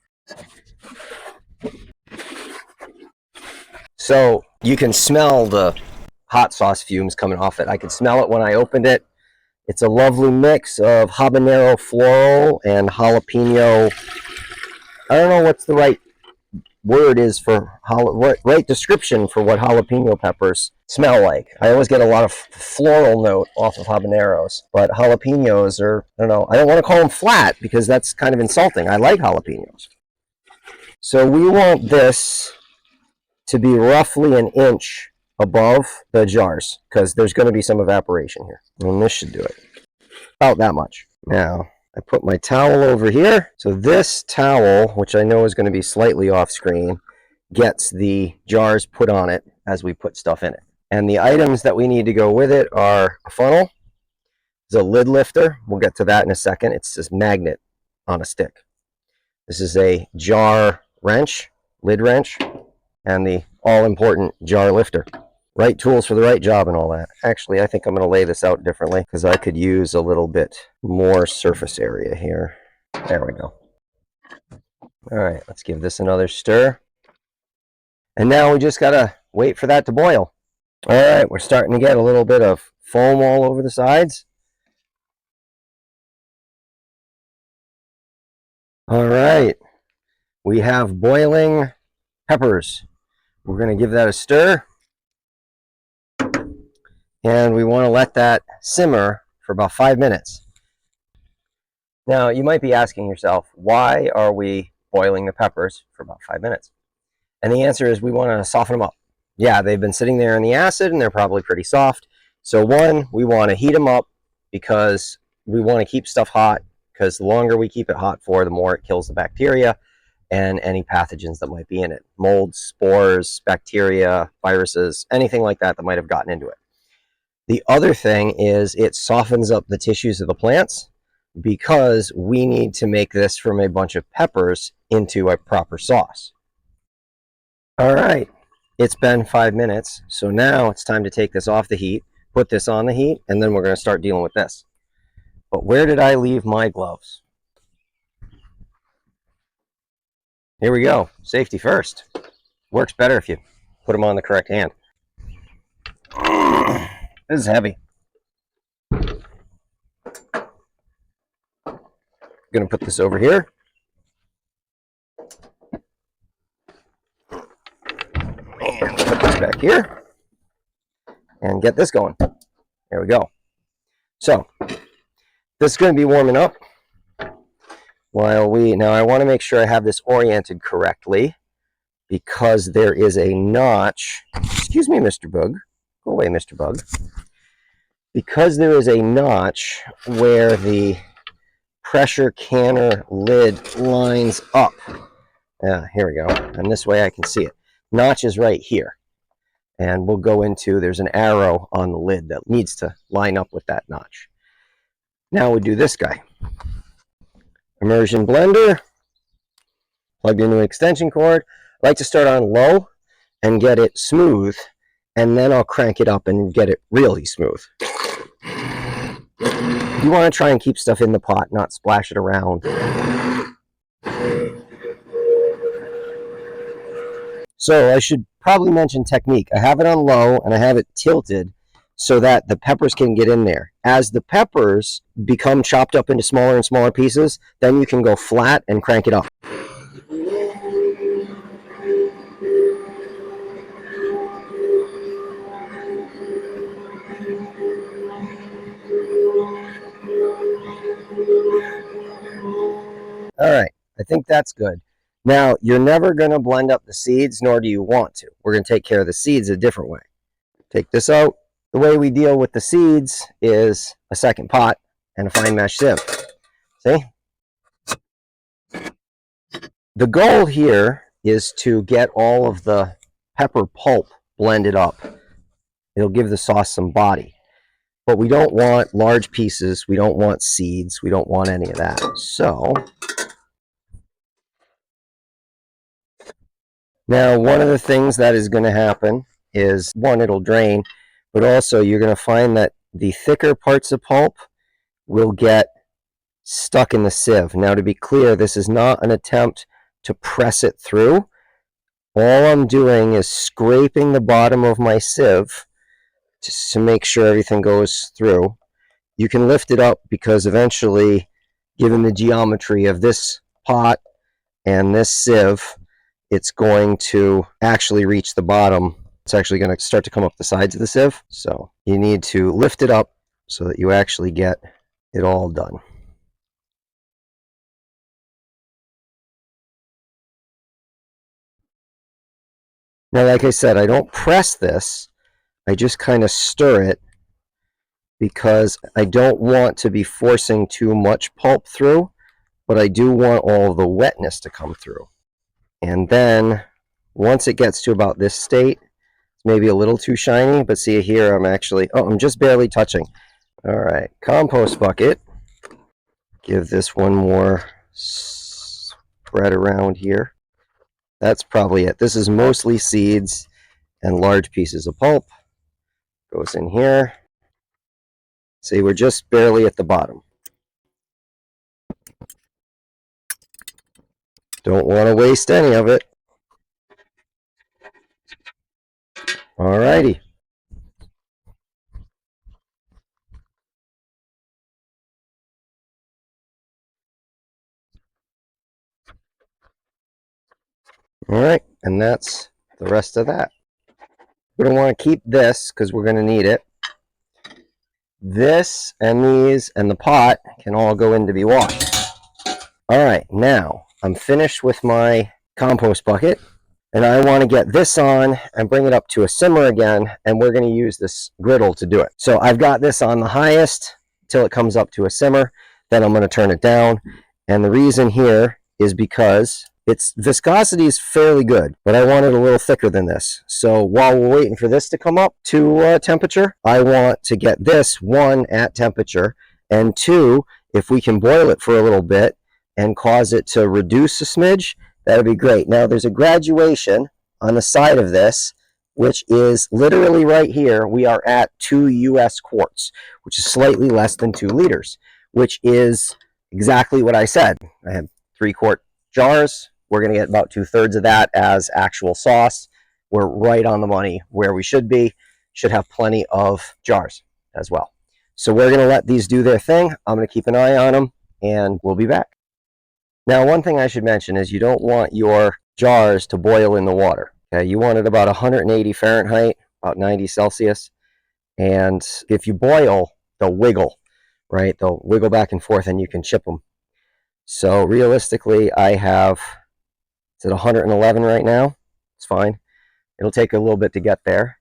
So you can smell the hot sauce fumes coming off it. I could smell it when I opened it. It's a lovely mix of habanero floral and jalapeno. I don't know what's the right word is for right description for what jalapeno peppers smell like. I always get a lot of floral note off of habaneros, but jalapenos are, I don't know, I don't want to call them flat because that's kind of insulting. I like jalapenos. So we want this to be roughly an inch above the jars, because there's going to be some evaporation here. And this should do it. About that much. Now, I put my towel over here. So this towel, which I know is going to be slightly off screen, gets the jars put on it as we put stuff in it. And the items that we need to go with it are a funnel, there's a lid lifter. We'll get to that in a second. It's this magnet on a stick. This is a jar wrench, lid wrench, and the all-important jar lifter. Right tools for the right job and all that. Actually, I think I'm going to lay this out differently because I could use a little bit more surface area here. There we go. All right, let's give this another stir. And now we just got to wait for that to boil. All right, we're starting to get a little bit of foam all over the sides. All right, we have boiling peppers. We're going to give that a stir. And we want to let that simmer for about 5 minutes. Now, you might be asking yourself, why are we boiling the peppers for about 5 minutes? And the answer is we want to soften them up. Yeah, they've been sitting there in the acid and they're probably pretty soft. So one, we want to heat them up because we want to keep stuff hot, because the longer we keep it hot for, the more it kills the bacteria and any pathogens that might be in it. Molds, spores, bacteria, viruses, anything like that that might have gotten into it. The other thing is it softens up the tissues of the plants. because we need to make this from a bunch of peppers into a proper sauce. All right, it's been 5 minutes, so now it's time to take this off the heat, put this on the heat, and then we're going to start dealing with this. But where did I leave my gloves? Here we go. Safety first. Works better if you put them on the correct hand. This is heavy. Gonna put this over here. And put this back here. And get this going. There we go. So, this is going to be warming up now I want to make sure I have this oriented correctly because there is a notch. Excuse me, Mr. Bug. Go away, Mr. Bug. Because there is a notch where the pressure canner lid lines up. Here we go. And this way I can see it. Notch is right here. And we'll go into, there's an arrow on the lid that needs to line up with that notch. Now we do this guy. Immersion blender. Plug into an extension cord. I like to start on low and get it smooth. And then I'll crank it up and get it really smooth. You want to try and keep stuff in the pot, not splash it around. So I should probably mention technique. I have it on low and I have it tilted so that the peppers can get in there. As the peppers become chopped up into smaller and smaller pieces, then you can go flat and crank it up. All right, I think that's good. Now, you're never going to blend up the seeds, nor do you want to. We're going to take care of the seeds a different way. Take this out. The way we deal with the seeds is a second pot and a fine mesh sieve. See? The goal here is to get all of the pepper pulp blended up. It'll give the sauce some body. But we don't want large pieces. We don't want seeds. We don't want any of that. So now, one of the things that is going to happen is, one, it'll drain, but also you're going to find that the thicker parts of pulp will get stuck in the sieve. Now, to be clear, this is not an attempt to press it through. All I'm doing is scraping the bottom of my sieve just to make sure everything goes through. You can lift it up because eventually, given the geometry of this pot and this sieve, it's going to actually reach the bottom. It's actually going to start to come up the sides of the sieve. So you need to lift it up so that you actually get it all done. Now, like I said, I don't press this. I just kind of stir it because I don't want to be forcing too much pulp through, but I do want all the wetness to come through. And then once it gets to about this state, it's maybe a little too shiny, but see here, I'm just barely touching. All right, compost bucket. Give this one more spread around here. That's probably it. This is mostly seeds and large pieces of pulp. Goes in here. See, we're just barely at the bottom. Don't want to waste any of it. All righty. All right, and that's the rest of that. We're going to want to keep this because we're going to need it. This and these and the pot can all go in to be washed. All right, now I'm finished with my compost bucket, and I want to get this on and bring it up to a simmer again, and we're going to use this griddle to do it. So I've got this on the highest till it comes up to a simmer, then I'm going to turn it down, and the reason here is because its viscosity is fairly good, but I want it a little thicker than this. So while we're waiting for this to come up to temperature, I want to get this, one, at temperature, and two, if we can boil it for a little bit and cause it to reduce a smidge, that would be great. Now there's a graduation on the side of this, which is literally right here. We are at 2 US quarts, which is slightly less than 2 liters, which is exactly what I said. I have 3-quart jars. We're going to get about 2/3 of that as actual sauce. We're right on the money where we should be. Should have plenty of jars as well. So we're going to let these do their thing. I'm going to keep an eye on them, and we'll be back. Now, one thing I should mention is you don't want your jars to boil in the water. Okay? You want it about 180 Fahrenheit, about 90 Celsius. And if you boil, they'll wiggle, right? They'll wiggle back and forth, and you can chip them. So realistically, I have, it's at 111 right now. It's fine. It'll take a little bit to get there.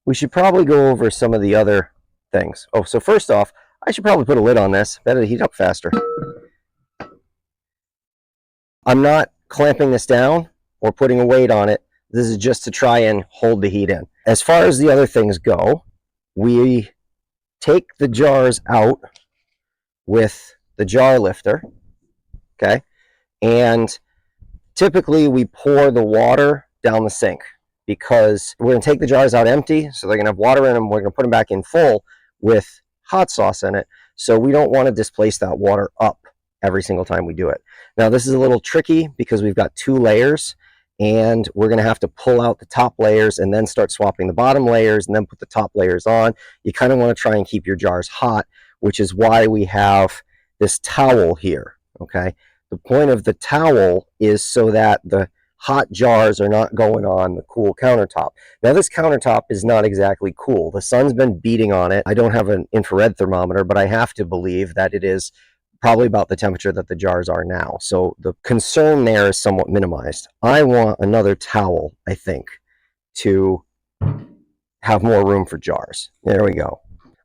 We should probably go over some of the other things. Oh, so first off, I should probably put a lid on this. Better to heat up faster. I'm not clamping this down or putting a weight on it. This is just to try and hold the heat in. As far as the other things go, we take the jars out with the jar lifter, okay? And typically we pour the water down the sink because we're going to take the jars out empty, so they're going to have water in them. We're going to put them back in full with hot sauce in it, so we don't want to displace that water up every single time we do it. Now, this is a little tricky because we've got 2 layers, and we're going to have to pull out the top layers and then start swapping the bottom layers and then put the top layers on. You kind of want to try and keep your jars hot, which is why we have this towel here, okay? The point of the towel is so that the hot jars are not going on the cool countertop. Now, this countertop is not exactly cool. The sun's been beating on it. I don't have an infrared thermometer, but I have to believe that it is probably about the temperature that the jars are now. So the concern there is somewhat minimized. I want another towel, I think, to have more room for jars. There we go.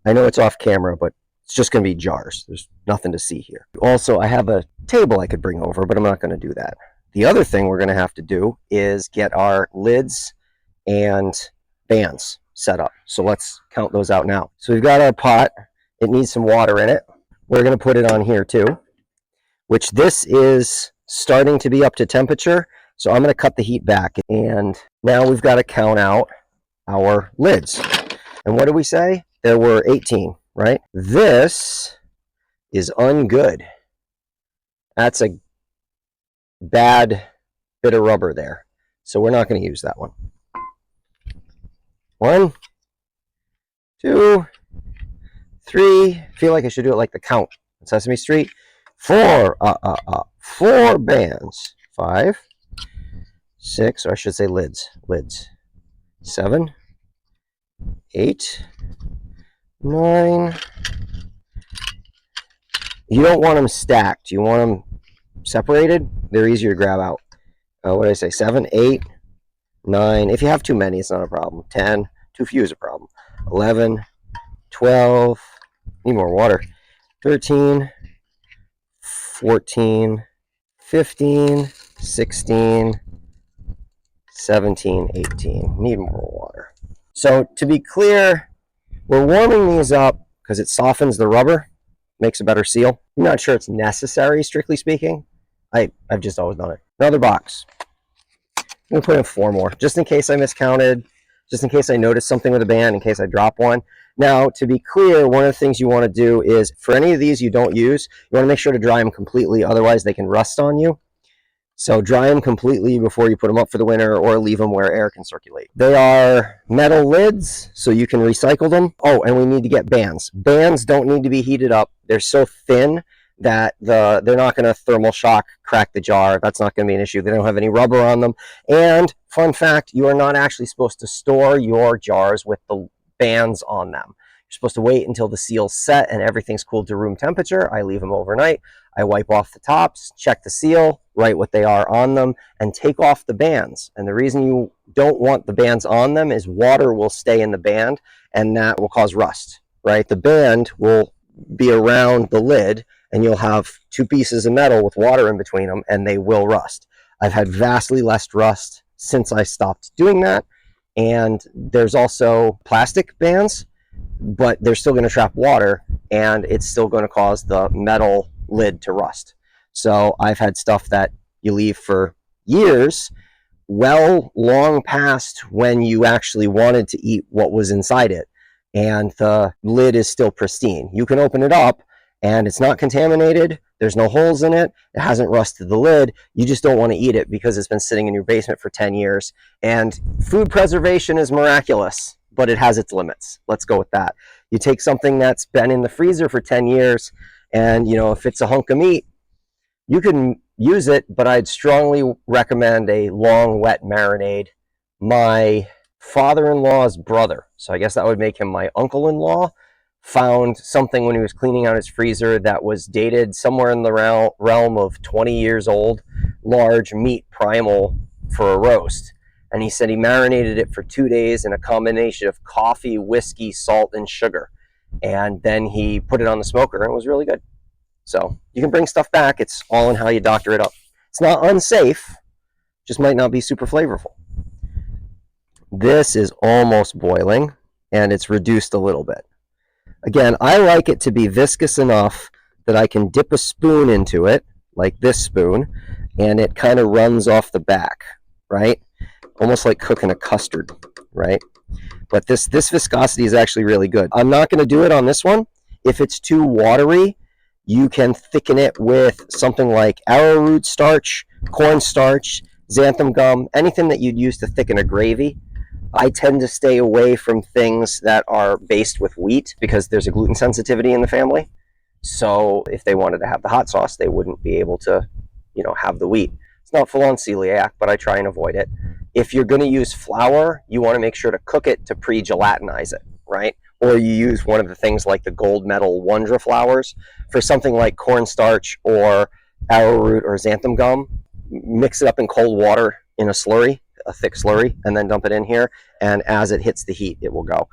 I know it's off camera, but it's just going to be jars. There's nothing to see here. Also, I have a table I could bring over, but I'm not going to do that. The other thing we're going to have to do is get our lids and bands set up. So let's count those out now. So we've got our pot. It needs some water in it. We're going to put it on here too, which this is starting to be up to temperature. So I'm going to cut the heat back. And now we've got to count out our lids. And what did we say? There were 18, right? This is ungood. That's a bad bit of rubber there. So we're not going to use that one. 1, 2, 3. I feel like I should do it like the count on Sesame Street. 4. 4 bands. 5, 6, or I should say lids. 7, 8, 9. You don't want them stacked. You want them separated. They're easier to grab out. What did I say? 7, 8, 9. If you have too many, it's not a problem. 10. Too few is a problem. 11, 12. Need more water. 13, 14, 15, 16, 17, 18. Need more water. So to be clear, we're warming these up because it softens the rubber, makes a better seal. I'm not sure it's necessary, strictly speaking. I've just always done it. Another box. I'm going to put in 4 more, just in case I miscounted, just in case I noticed something with a band, in case I drop one. Now, to be clear, one of the things you want to do is, for any of these you don't use, you want to make sure to dry them completely, otherwise they can rust on you. So dry them completely before you put them up for the winter, or leave them where air can circulate. They are metal lids, so you can recycle them. Oh, and we need to get bands. Bands don't need to be heated up. They're so thin that they're not going to thermal shock crack the jar. That's not going to be an issue. They don't have any rubber on them. And fun fact, you are not actually supposed to store your jars with the bands on them. You're supposed to wait until the seal's set and everything's cooled to room temperature. I leave them overnight. I wipe off the tops, check the seal, write what they are on them, and take off the bands. And the reason you don't want the bands on them is water will stay in the band, and that will cause rust, right? The band will be around the lid, and you'll have 2 pieces of metal with water in between them, and they will rust. I've had vastly less rust since I stopped doing that. And there's also plastic bands, but they're still going to trap water, and it's still going to cause the metal lid to rust. So I've had stuff that you leave for years, well long past when you actually wanted to eat what was inside it, and the lid is still pristine. You can open it up and it's not contaminated, there's no holes in it, it hasn't rusted the lid. You just don't want to eat it because it's been sitting in your basement for 10 years. And food preservation is miraculous, but it has its limits. Let's go with that. You take something that's been in the freezer for 10 years, and if it's a hunk of meat, you can use it, but I'd strongly recommend a long wet marinade. My father-in-law's brother, so I guess that would make him my uncle-in-law, found something when he was cleaning out his freezer that was dated somewhere in the realm of 20 years old, large meat primal for a roast. And he said he marinated it for 2 days in a combination of coffee, whiskey, salt, and sugar. And then he put it on the smoker, and it was really good. So you can bring stuff back. It's all in how you doctor it up. It's not unsafe, just might not be super flavorful. This is almost boiling, and it's reduced a little bit. Again, I like it to be viscous enough that I can dip a spoon into it, like this spoon, and it kind of runs off the back, right? Almost like cooking a custard, right? But this viscosity is actually really good. I'm not going to do it on this one. If it's too watery, you can thicken it with something like arrowroot starch, cornstarch, xanthan gum, anything that you'd use to thicken a gravy. I tend to stay away from things that are based with wheat because there's a gluten sensitivity in the family. So if they wanted to have the hot sauce, they wouldn't be able to, have the wheat. It's not full on celiac, but I try and avoid it. If you're going to use flour, you want to make sure to cook it to pre-gelatinize it, right? Or you use one of the things like the gold medal Wondra flours. For something like cornstarch or arrowroot or xanthan gum, mix it up in cold water in a slurry, a thick slurry, and then dump it in here. And as it hits the heat, it will go.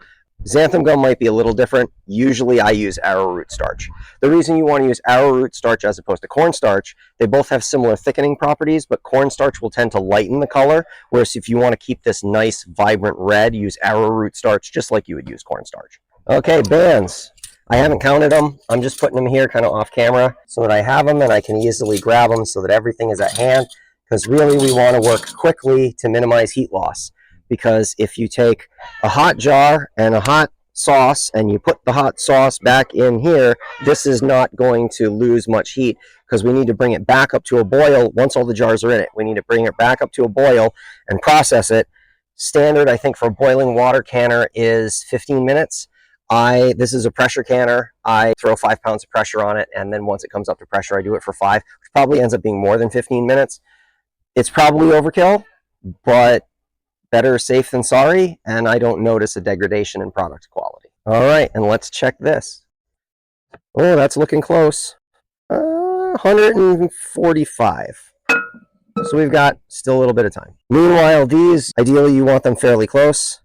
Xanthan gum might be a little different. Usually I use arrowroot starch. The reason you want to use arrowroot starch as opposed to cornstarch, they both have similar thickening properties, but cornstarch will tend to lighten the color, whereas if you want to keep this nice, vibrant red, use arrowroot starch just like you would use cornstarch. Okay, bands. I haven't counted them. I'm just putting them here kind of off camera so that I have them and I can easily grab them so that everything is at hand, because really we want to work quickly to minimize heat loss. Because if you take a hot jar and a hot sauce and you put the hot sauce back in here, this is not going to lose much heat because we need to bring it back up to a boil once all the jars are in it. We need to bring it back up to a boil and process it. Standard, I think, for a boiling water canner is 15 minutes. This is a pressure canner. I throw 5 pounds of pressure on it, and then once it comes up to pressure, I do it for 5, which probably ends up being more than 15 minutes. It's probably overkill, but better safe than sorry, and I don't notice a degradation in product quality. All right, and let's check this. Oh, that's looking close. 145. So we've got still a little bit of time. Meanwhile, these, ideally you want them fairly close.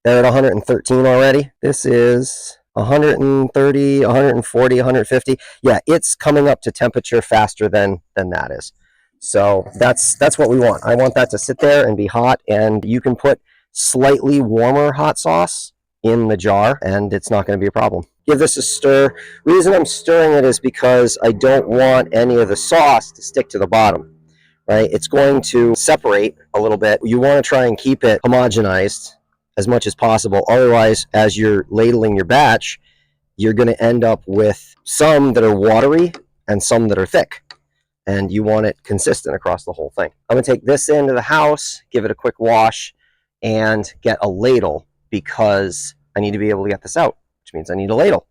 They're at 113 already. This is 130, 140, 150. Yeah, it's coming up to temperature faster than that is. So that's what we want. I want that to sit there and be hot, and you can put slightly warmer hot sauce in the jar and it's not going to be a problem. Give this a stir. Reason I'm stirring it is because I don't want any of the sauce to stick to the bottom, right? It's going to separate a little bit. You want to try and keep it homogenized as much as possible. Otherwise, as you're ladling your batch, you're going to end up with some that are watery and some that are thick. And you want it consistent across the whole thing. I'm going to take this into the house, give it a quick wash, and get a ladle because I need to be able to get this out, which means I need a ladle.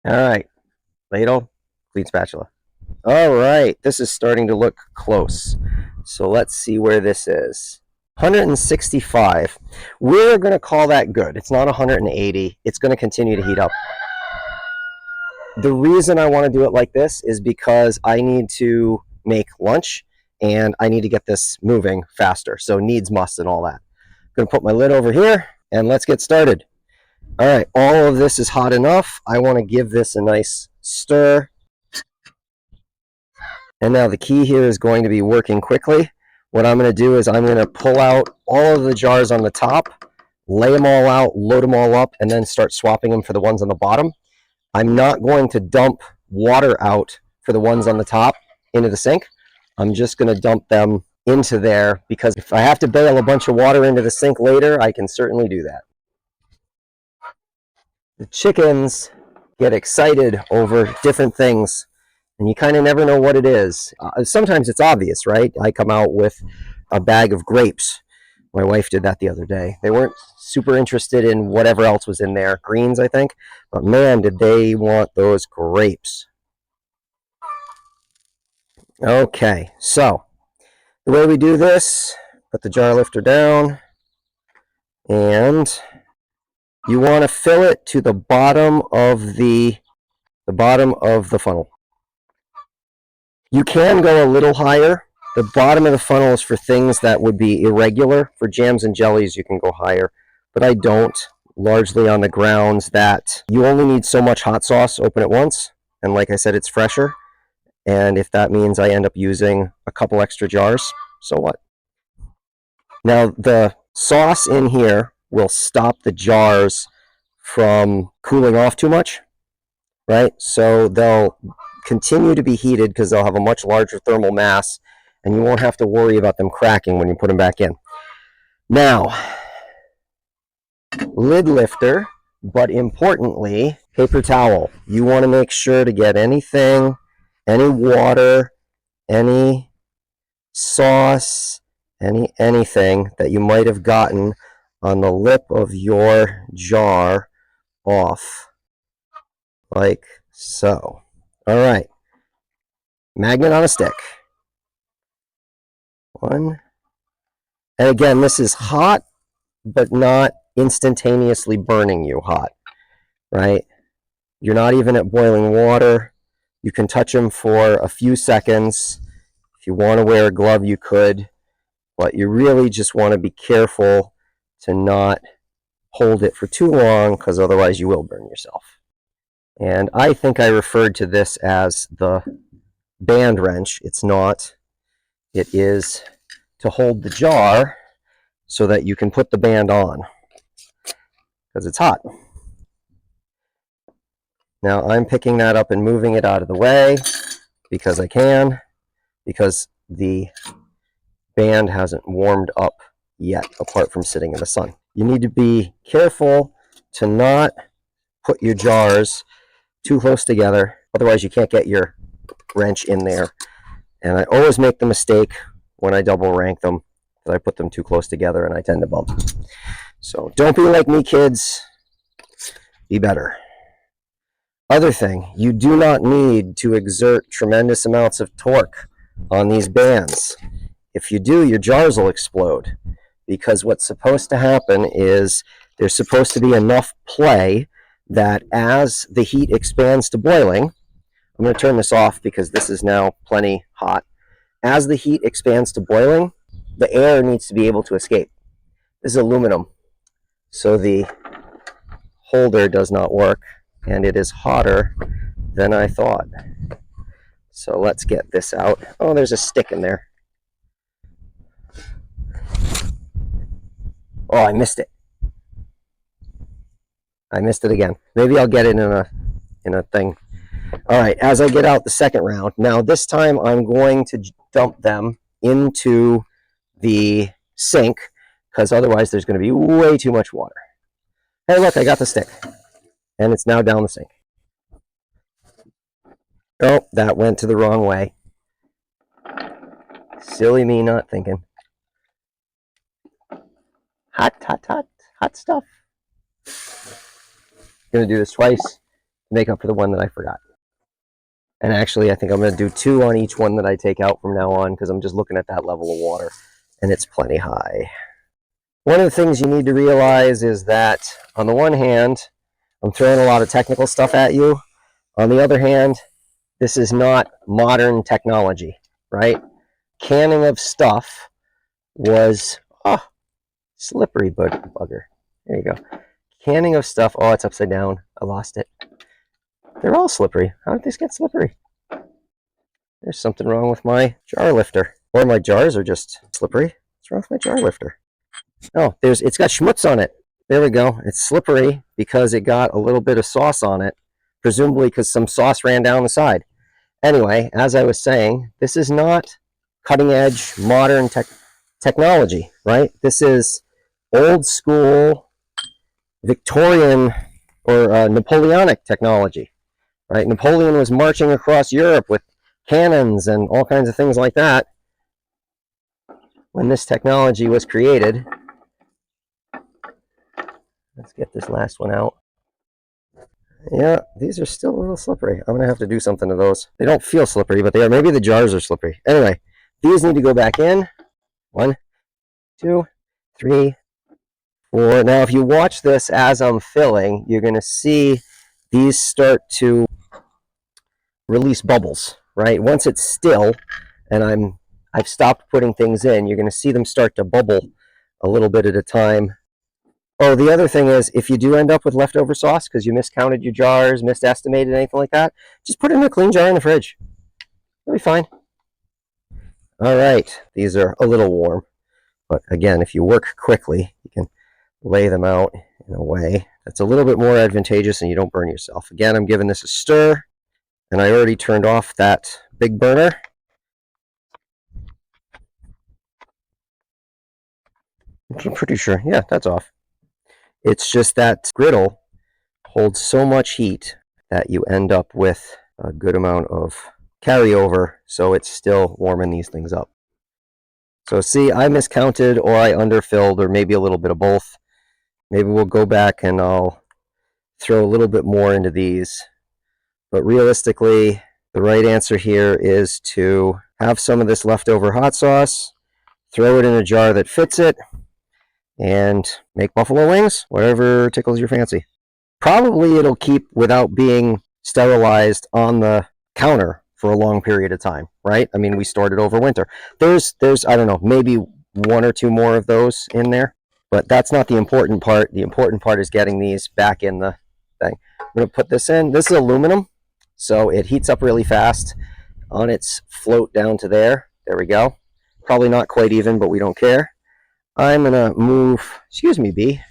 All right, ladle, clean spatula. All right, this is starting to look close. So let's see where this is. 165. We're going to call that good. It's not 180. It's going to continue to heat up. The reason I want to do it like this is because I need to make lunch and I need to get this moving faster. So needs must and all that. I'm going to put my lid over here and let's get started. All right, all of this is hot enough. I want to give this a nice stir. And now the key here is going to be working quickly. What I'm going to do is I'm going to pull out all of the jars on the top, lay them all out, load them all up, and then start swapping them for the ones on the bottom. I'm not going to dump water out for the ones on the top into the sink. I'm just going to dump them into there because if I have to bail a bunch of water into the sink later, I can certainly do that. The chickens get excited over different things, and you kind of never know what it is. Sometimes it's obvious, right? I come out with a bag of grapes. My wife did that the other day. They weren't super interested in whatever else was in there, greens, I think, but man, did they want those grapes. Okay, so the way we do this, put the jar lifter down, and you want to fill it to the bottom of the funnel. You can go a little higher. The bottom of the funnel is for things that would be irregular. For jams and jellies, you can go higher, but I don't, largely on the grounds that you only need so much hot sauce open at once, and like I said, it's fresher. And if that means I end up using a couple extra jars, so what? Now, the sauce in here will stop the jars from cooling off too much, right? So they'll continue to be heated because they'll have a much larger thermal mass, and you won't have to worry about them cracking when you put them back in. Now, lid lifter, but importantly, paper towel. You want to make sure to get anything, any water, any sauce, anything that you might have gotten on the lip of your jar off, like so. All right, magnet on a stick. One, and again, this is hot, but not instantaneously burning you hot, right? You're not even at boiling water. You can touch them for a few seconds. If you want to wear a glove, you could, but you really just want to be careful to not hold it for too long because otherwise you will burn yourself. And I think I referred to this as the band wrench. It's not. It is to hold the jar so that you can put the band on because it's hot. Now I'm picking that up and moving it out of the way because I can, because the band hasn't warmed up yet apart from sitting in the sun. You need to be careful to not put your jars too close together, otherwise you can't get your wrench in there. And I always make the mistake when I double rank them that I put them too close together and I tend to bump. So don't be like me, kids. Be better. Other thing, you do not need to exert tremendous amounts of torque on these bands. If you do, your jars will explode, because what's supposed to happen is there's supposed to be enough play that as the heat expands to boiling, I'm going to turn this off because this is now plenty hot. As the heat expands to boiling, the air needs to be able to escape. This is aluminum, so the holder does not work, and it is hotter than I thought. So let's get this out. Oh, there's a stick in there. Oh, I missed it. I missed it again. Maybe I'll get it in a thing. All right, as I get out the second round, now this time I'm going to dump them into the sink because otherwise there's going to be way too much water. Hey, look, I got the stick, and it's now down the sink. Oh, that went to the wrong way. Silly me not thinking. Hot stuff. I'm going to do this twice to make up for the one that I forgot. And actually, I think I'm going to do 2 on each one that I take out from now on because I'm just looking at that level of water, and it's plenty high. One of the things you need to realize is that, on the one hand, I'm throwing a lot of technical stuff at you. On the other hand, this is not modern technology, right? Canning of stuff was, slippery bugger. There you go. Canning of stuff, it's upside down. I lost it. They're all slippery. How did these get slippery? There's something wrong with my jar lifter. Or my jars are just slippery. What's wrong with my jar lifter? Oh, it's got schmutz on it. There we go. It's slippery because it got a little bit of sauce on it, presumably because some sauce ran down the side. Anyway, as I was saying, this is not cutting edge modern technology, right? This is old school Victorian or Napoleonic technology, right? Napoleon was marching across Europe with cannons and all kinds of things like that when this technology was created. Let's get this last one out. Yeah, these are still a little slippery. I'm going to have to do something to those. They don't feel slippery, but they are. Maybe the jars are slippery. Anyway, these need to go back in. 1, 2, 3, 4. Now, if you watch this as I'm filling, you're going to see these start to release bubbles, right? Once it's still and I've stopped putting things in, you're going to see them start to bubble a little bit at a time. Oh, the other thing is, if you do end up with leftover sauce because you miscounted your jars, misestimated anything like that, just put it in a clean jar in the fridge. It'll be fine. All right, these are a little warm, but again, if you work quickly, you can lay them out in a way that's a little bit more advantageous and you don't burn yourself. Again, I'm giving this a stir, and I already turned off that big burner. I'm pretty sure, yeah, that's off. It's just that griddle holds so much heat that you end up with a good amount of carryover, so it's still warming these things up. So see, I miscounted or I underfilled or maybe a little bit of both. Maybe we'll go back and I'll throw a little bit more into these. But realistically, the right answer here is to have some of this leftover hot sauce, throw it in a jar that fits it, and make buffalo wings, whatever tickles your fancy. Probably it'll keep without being sterilized on the counter for a long period of time, right? I mean, we stored it over winter. There's I don't know, maybe 1 or 2 more of those in there, but that's not the important part. The important part is getting these back in the thing. I'm going to put this in. This is aluminum, so it heats up really fast on its float down to there. There we go. Probably not quite even, but we don't care. I'm going to move, excuse me, B,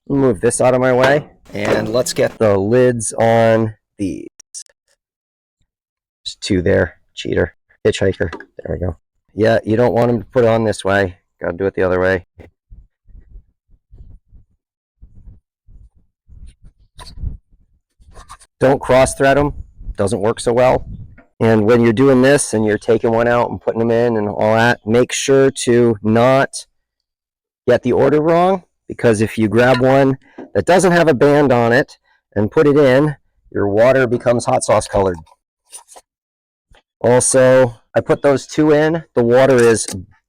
move this out of my way, and let's get the lids on these. There's 2 there, cheater, hitchhiker. There we go. Yeah, you don't want them to put it on this way. Got to do it the other way. Don't cross thread them. Doesn't work so well. And when you're doing this and you're taking one out and putting them in and all that, make sure to not get the order wrong, because if you grab one that doesn't have a band on it and put it in, your water becomes hot sauce colored. Also, I put those 2 in. The water is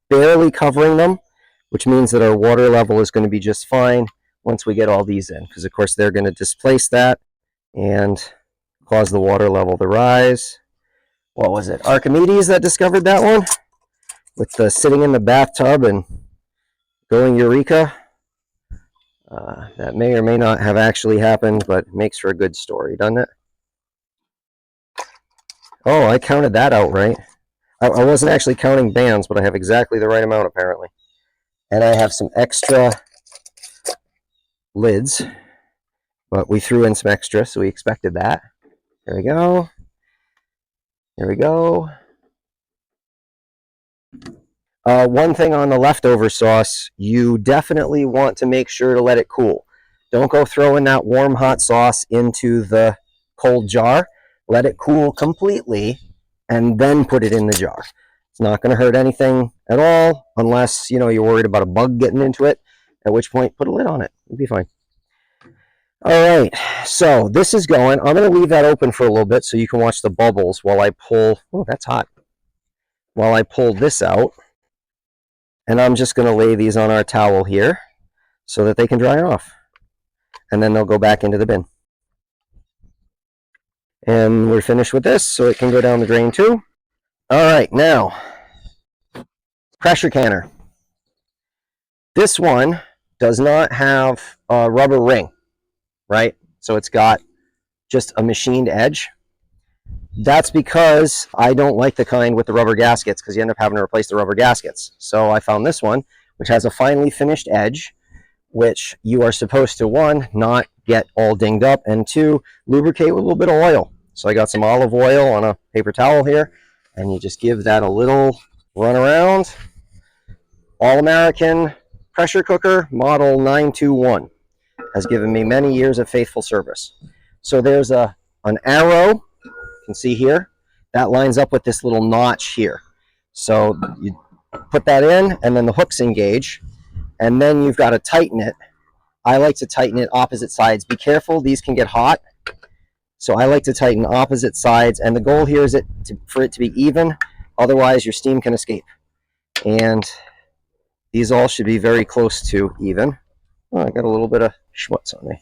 barely covering them, which means that our water level is going to be just fine once we get all these in, because of course they're going to displace that and cause the water level to rise. What was it? Archimedes that discovered that one? With the sitting in the bathtub and going eureka. That may or may not have actually happened, but makes for a good story, doesn't it? Oh, I counted that out right. I wasn't actually counting bands, but I have exactly the right amount apparently. And I have some extra lids, but we threw in some extra, so we expected that. There we go. There we go. One thing on the leftover sauce, you definitely want to make sure to let it cool. Don't go throwing that warm hot sauce into the cold jar. Let it cool completely and then put it in the jar. It's not going to hurt anything at all unless, you know, you're worried about a bug getting into it, at which point put a lid on it. It'll be fine. All right, so this is going. I'm going to leave that open for a little bit so you can watch the bubbles while I pull. Oh, that's hot. While I pull this out. And I'm just going to lay these on our towel here so that they can dry off. And then they'll go back into the bin. And we're finished with this, so it can go down the drain too. All right, now, pressure canner. This one does not have a rubber ring, right? So it's got just a machined edge. That's because I don't like the kind with the rubber gaskets, because you end up having to replace the rubber gaskets. So I found this one, which has a finely finished edge, which you are supposed to, 1, not get all dinged up, and 2, lubricate with a little bit of oil. So I got some olive oil on a paper towel here, and you just give that a little run around. All-American pressure cooker, model 921, has given me many years of faithful service. So there's an arrow, you can see here, that lines up with this little notch here. So you put that in, and then the hooks engage, and then you've got to tighten it. I like to tighten it opposite sides. Be careful, these can get hot. So I like to tighten opposite sides, and the goal here is for it to be even, otherwise your steam can escape. And these all should be very close to even. Oh, I got a little bit of schmutz on me.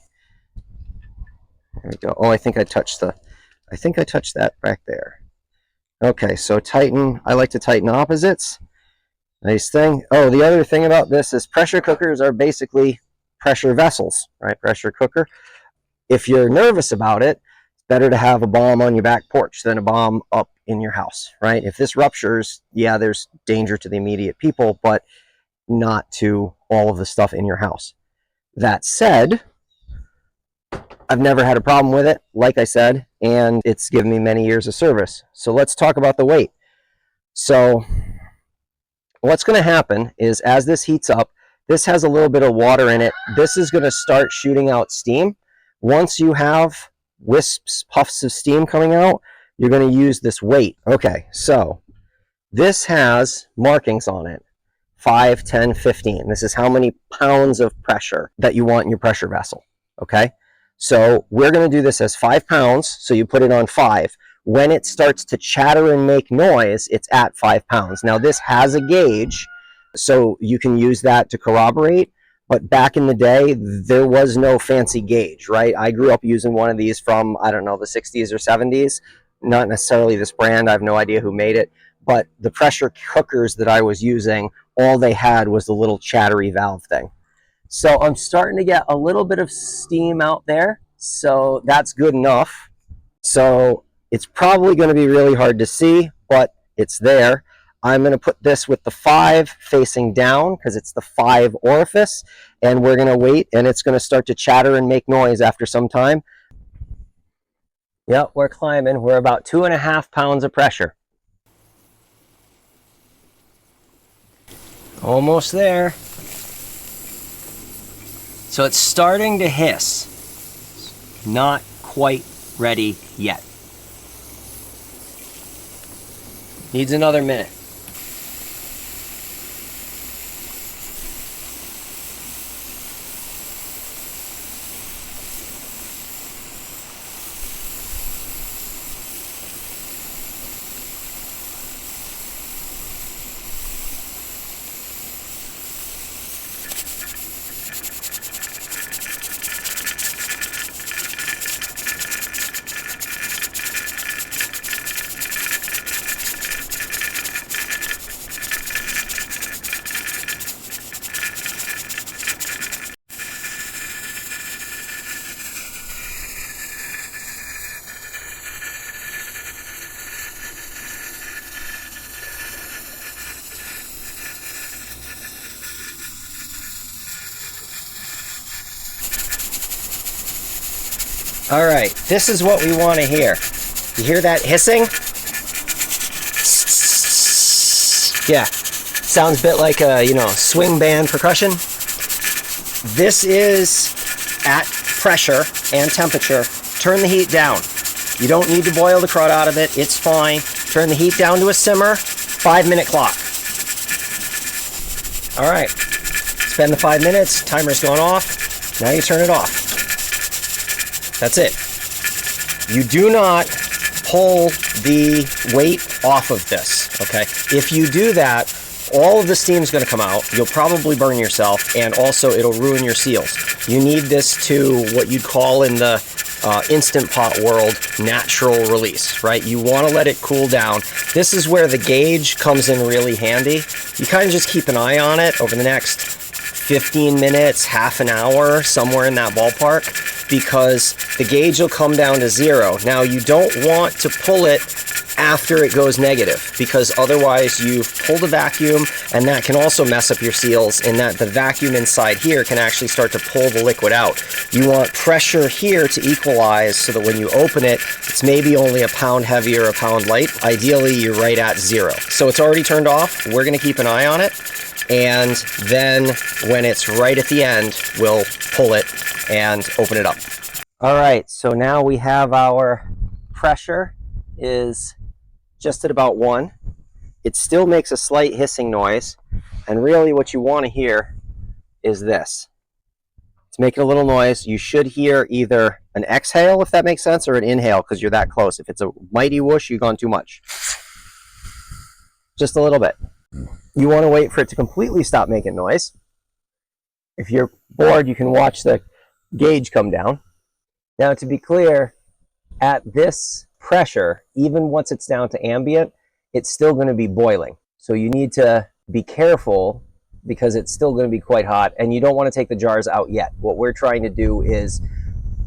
There we go. Oh, I think I touched that back there. Okay, so tighten. I like to tighten opposites. Nice thing. Oh, the other thing about this is pressure cookers are basically pressure vessels, right? Pressure cooker. If you're nervous about it, it's better to have a bomb on your back porch than a bomb up in your house, right? If this ruptures, yeah, there's danger to the immediate people, but not to all of the stuff in your house. That said, I've never had a problem with it, like I said, and it's given me many years of service. So let's talk about the weight. So what's going to happen is as this heats up, this has a little bit of water in it. This is going to start shooting out steam. Once you have wisps, puffs of steam coming out, you're going to use this weight. Okay, so this has markings on it. 5, 10, 15. This is how many pounds of pressure that you want in your pressure vessel. Okay, so we're going to do this as 5 pounds. So you put it on 5. When it starts to chatter and make noise, it's at 5 pounds. Now this has a gauge, so you can use that to corroborate. But back in the day, there was no fancy gauge, right? I grew up using one of these from, I don't know, the 60s or 70s. Not necessarily this brand. I have no idea who made it. But the pressure cookers that I was using, all they had was the little chattery valve thing. So I'm starting to get a little bit of steam out there. So that's good enough. So it's probably going to be really hard to see, but it's there. I'm going to put this with the 5 facing down because it's the 5 orifice, and we're going to wait, and it's going to start to chatter and make noise after some time. Yep, we're climbing. We're about 2.5 pounds of pressure. Almost there. So it's starting to hiss. Not quite ready yet. Needs another minute. All right, this is what we want to hear. You hear that hissing? Yeah, sounds a bit like a, swing band percussion. This is at pressure and temperature. Turn the heat down. You don't need to boil the crud out of it. It's fine. Turn the heat down to a simmer. 5-minute clock. All right, spend the 5 minutes. Timer's going off. Now you turn it off. That's it. You do not pull the weight off of this, okay? If you do that, all of the steam is going to come out. You'll probably burn yourself, and also it'll ruin your seals. You need this to what you'd call in the Instant Pot world, natural release, right? You want to let it cool down. This is where the gauge comes in really handy. You kind of just keep an eye on it over the next 15 minutes, half an hour, somewhere in that ballpark, because the gauge will come down to 0. Now, you don't want to pull it after it goes negative, because otherwise you've pulled a vacuum, and that can also mess up your seals in that the vacuum inside here can actually start to pull the liquid out. You want pressure here to equalize so that when you open it, it's maybe only a pound heavy or a pound light. Ideally, you're right at 0. So it's already turned off. We're going to keep an eye on it, and then when it's right at the end, we'll pull it and open it up. All right, so now we have our pressure is just at about 1. It still makes a slight hissing noise, and really what you want to hear is this. It's making a little noise. You should hear either an exhale, if that makes sense, or an inhale, because you're that close. If it's a mighty whoosh, you've gone too much. Just a little bit. You want to wait for it to completely stop making noise. If you're bored, you can watch the gauge come down. Now, to be clear, at this pressure, even once it's down to ambient, it's still going to be boiling. So you need to be careful, because it's still going to be quite hot, and you don't want to take the jars out yet. What we're trying to do is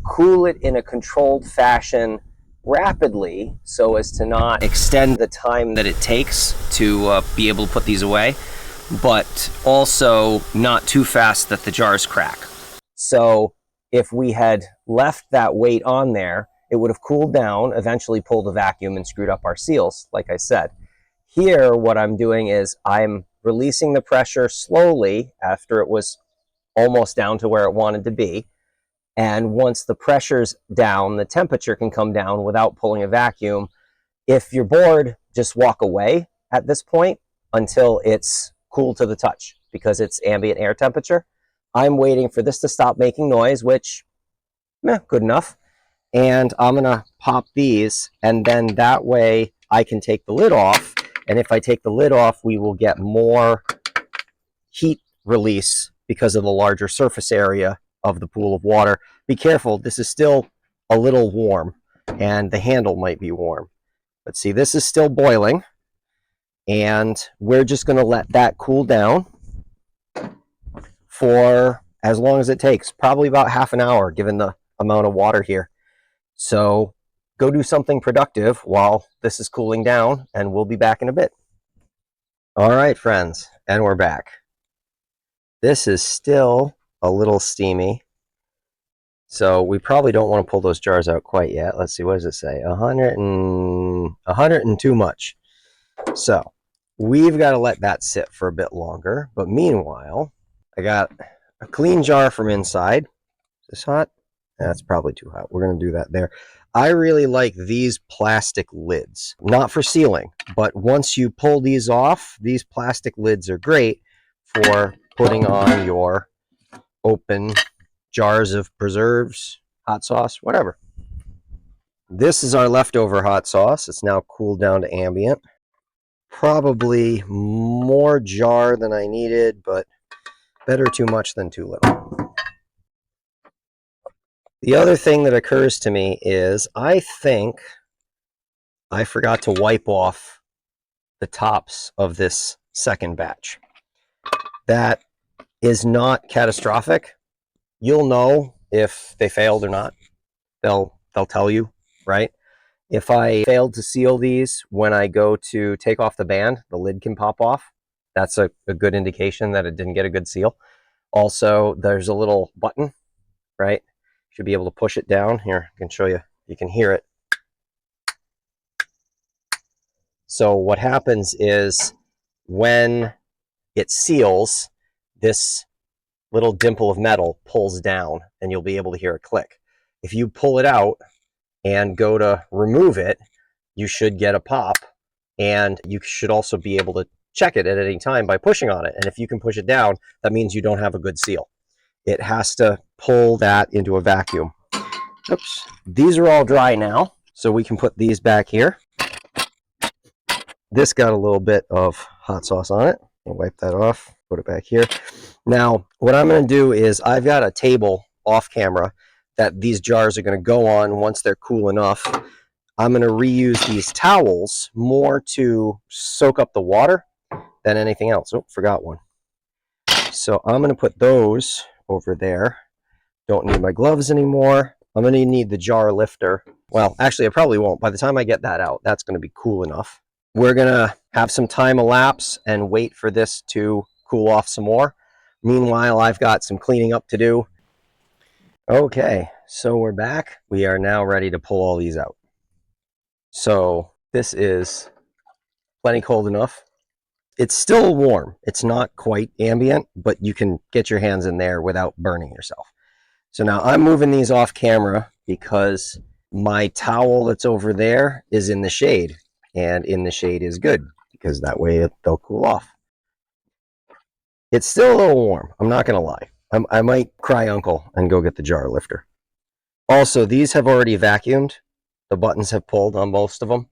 cool it in a controlled fashion rapidly, so as to not extend the time that it takes to be able to put these away, but also not too fast that the jars crack. So if we had left that weight on there, it would have cooled down, eventually pulled the vacuum and screwed up our seals, like I said. Here, what I'm doing is I'm releasing the pressure slowly after it was almost down to where it wanted to be. And once the pressure's down, the temperature can come down without pulling a vacuum. If you're bored, just walk away at this point until it's cool to the touch, because it's ambient air temperature. I'm waiting for this to stop making noise, which, good enough. And I'm gonna pop these, and then that way I can take the lid off. And if I take the lid off, we will get more heat release because of the larger surface area of the pool of water. Be careful, this is still a little warm, and the handle might be warm. But see, this is still boiling, and we're just gonna let that cool down for as long as it takes, probably about half an hour, given the amount of water here. So go do something productive while this is cooling down, and we'll be back in a bit. All right, friends, and we're back. This is still a little steamy, so we probably don't want to pull those jars out quite yet. Let's see, what does it say? 100 and too much. So we've got to let that sit for a bit longer. But meanwhile, I got a clean jar from inside. Is this hot? That's probably too hot. We're going to do that there. I really like these plastic lids. Not for sealing, but once you pull these off, these plastic lids are great for putting on your open jars of preserves, hot sauce, whatever. This is our leftover hot sauce. It's now cooled down to ambient. Probably more jar than I needed, but better too much than too little. The other thing that occurs to me is I think I forgot to wipe off the tops of this second batch. That is not catastrophic. You'll know if they failed or not. They'll tell you, right? If I failed to seal these, when I go to take off the band, the lid can pop off. That's a good indication that it didn't get a good seal. Also, there's a little button, right? Should be able to push it down. Here, I can show you. You can hear it. So what happens is when it seals, this little dimple of metal pulls down, and you'll be able to hear a click. If you pull it out and go to remove it, you should get a pop, and you should also be able to check it at any time by pushing on it. And if you can push it down, that means you don't have a good seal. It has to pull that into a vacuum. Oops. These are all dry now, so we can put these back here. This got a little bit of hot sauce on it. I'll wipe that off, put it back here. Now, what I'm going to do is I've got a table off camera that these jars are going to go on once they're cool enough. I'm going to reuse these towels more to soak up the water than anything else. Oh, forgot one. So I'm going to put those over there. Don't need my gloves anymore. I'm going to need the jar lifter. Well, actually, I probably won't. By the time I get that out, that's going to be cool enough. We're going to have some time elapse and wait for this to cool off some more. Meanwhile, I've got some cleaning up to do. Okay, so we're back. We are now ready to pull all these out. So this is plenty cold enough. It's still warm. It's not quite ambient, but you can get your hands in there without burning yourself. So now I'm moving these off camera because my towel that's over there is in the shade, and in the shade is good because that way they'll cool off. It's still a little warm. I'm not going to lie. I might cry uncle and go get the jar lifter. Also, these have already vacuumed. The buttons have pulled on most of them.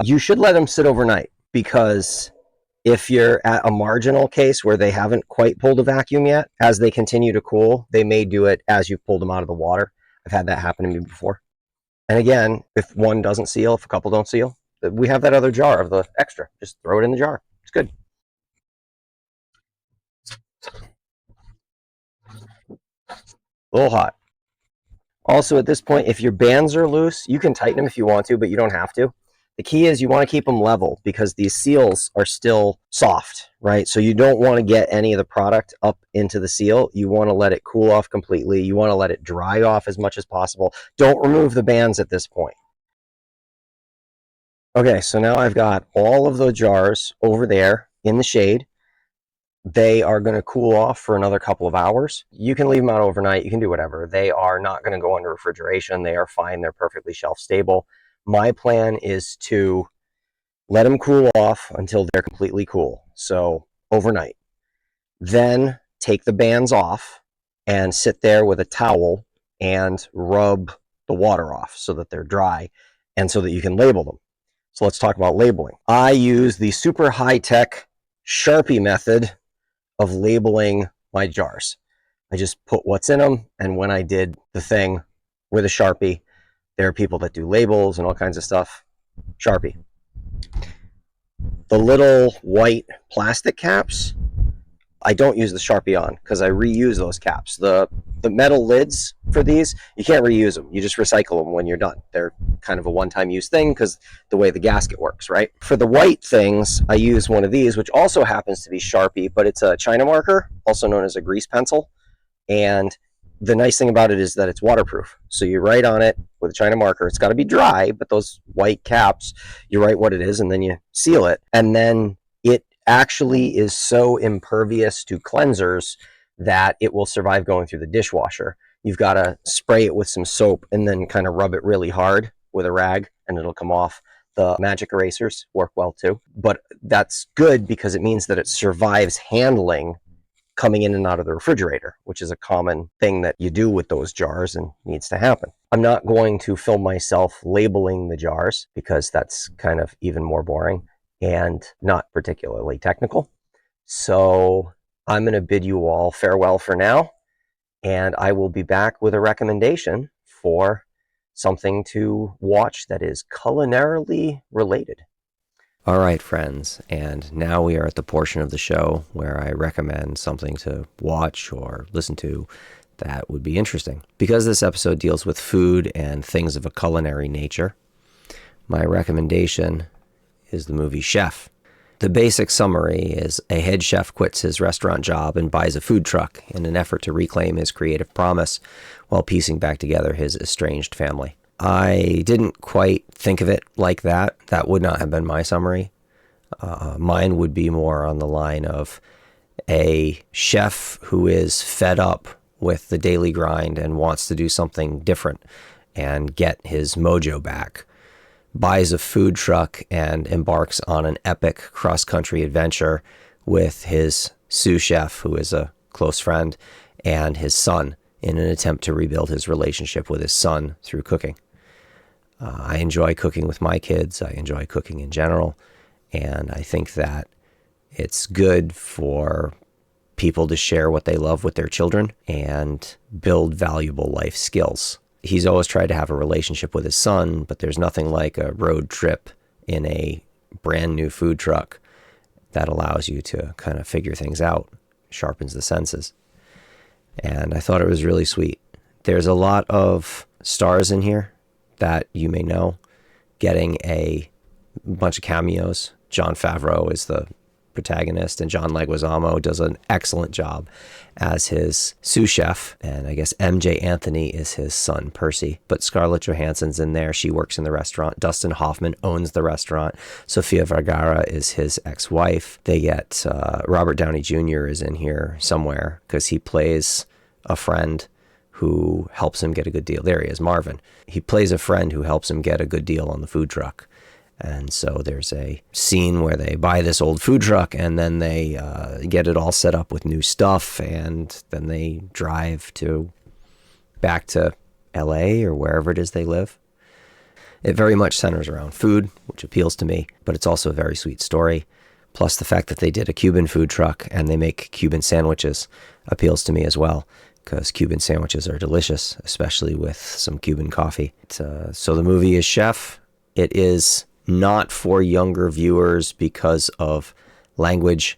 You should let them sit overnight because if you're at a marginal case where they haven't quite pulled a vacuum yet, as they continue to cool, they may do it as you've pulled them out of the water. I've had that happen to me before. And again, if one doesn't seal, if a couple don't seal, we have that other jar of the extra. Just throw it in the jar. It's good. A little hot. Also, at this point, if your bands are loose, you can tighten them if you want to, but you don't have to. The key is you want to keep them level because these seals are still soft, right? So you don't want to get any of the product up into the seal. You want to let it cool off completely. You want to let it dry off as much as possible. Don't remove the bands at this point. Okay, so now I've got all of the jars over there in the shade. They are going to cool off for another couple of hours. You can leave them out overnight. You can do whatever. They are not going to go under refrigeration. They are fine. They're perfectly shelf stable. My plan is to let them cool off until they're completely cool. So overnight. Then take the bands off and sit there with a towel and rub the water off so that they're dry and so that you can label them. So let's talk about labeling. I use the super high-tech Sharpie method of labeling my jars. I just put what's in them, and when I did the thing with a Sharpie, there are people that do labels and all kinds of stuff. Sharpie. The little white plastic caps, I don't use the Sharpie on because I reuse those caps. The metal lids for these, you can't reuse them. You just recycle them when you're done. They're kind of a one-time use thing because the way the gasket works, right? For the white things, I use one of these, which also happens to be Sharpie, but it's a China marker, also known as a grease pencil. And the nice thing about it is that it's waterproof. So you write on it with a China marker. It's got to be dry, but those white caps, you write what it is and then you seal it. And then it actually is so impervious to cleansers that it will survive going through the dishwasher. You've got to spray it with some soap and then kind of rub it really hard with a rag and it'll come off. The magic erasers work well too, but that's good because it means that it survives handling coming in and out of the refrigerator, which is a common thing that you do with those jars and needs to happen. I'm not going to film myself labeling the jars because that's kind of even more boring and not particularly technical. So I'm going to bid you all farewell for now, and I will be back with a recommendation for something to watch that is culinarily related. All right, friends, and now we are at the portion of the show where I recommend something to watch or listen to that would be interesting. Because this episode deals with food and things of a culinary nature, my recommendation is the movie Chef. The basic summary is a head chef quits his restaurant job and buys a food truck in an effort to reclaim his creative promise while piecing back together his estranged family. I didn't quite think of it like that. That would not have been my summary. Mine would be more on the line of a chef who is fed up with the daily grind and wants to do something different and get his mojo back, buys a food truck and embarks on an epic cross-country adventure with his sous chef, who is a close friend, and his son in an attempt to rebuild his relationship with his son through cooking. I enjoy cooking with my kids. I enjoy cooking in general. And I think that it's good for people to share what they love with their children and build valuable life skills. He's always tried to have a relationship with his son, but there's nothing like a road trip in a brand new food truck that allows you to kind of figure things out sharpens the senses. And I thought it was really sweet. There's a lot of stars in here that you may know, getting a bunch of cameos. Jon Favreau is the protagonist, and John Leguizamo does an excellent job as his sous chef, and I guess MJ Anthony is his son Percy. But Scarlett Johansson's in there. She works in the restaurant. Dustin Hoffman owns the restaurant. Sofia Vergara is his ex-wife. They get Robert Downey Jr. is in here somewhere because he plays a friend who helps him get a good deal. There he is, Marvin. He plays a friend who helps him get a good deal on the food truck. And so there's a scene where they buy this old food truck and then they get it all set up with new stuff, and then they drive back to LA or wherever it is they live. It very much centers around food, which appeals to me, but it's also a very sweet story. Plus the fact that they did a Cuban food truck and they make Cuban sandwiches appeals to me as well, because Cuban sandwiches are delicious, especially with some Cuban coffee. So the movie is Chef. It is not for younger viewers because of language.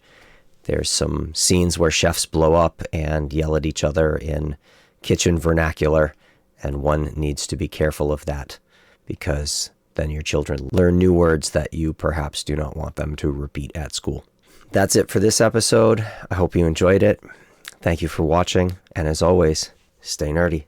There's some scenes where chefs blow up and yell at each other in kitchen vernacular, and one needs to be careful of that, because then your children learn new words that you perhaps do not want them to repeat at school. That's it for this episode. I hope you enjoyed it. Thank you for watching, and as always, stay nerdy.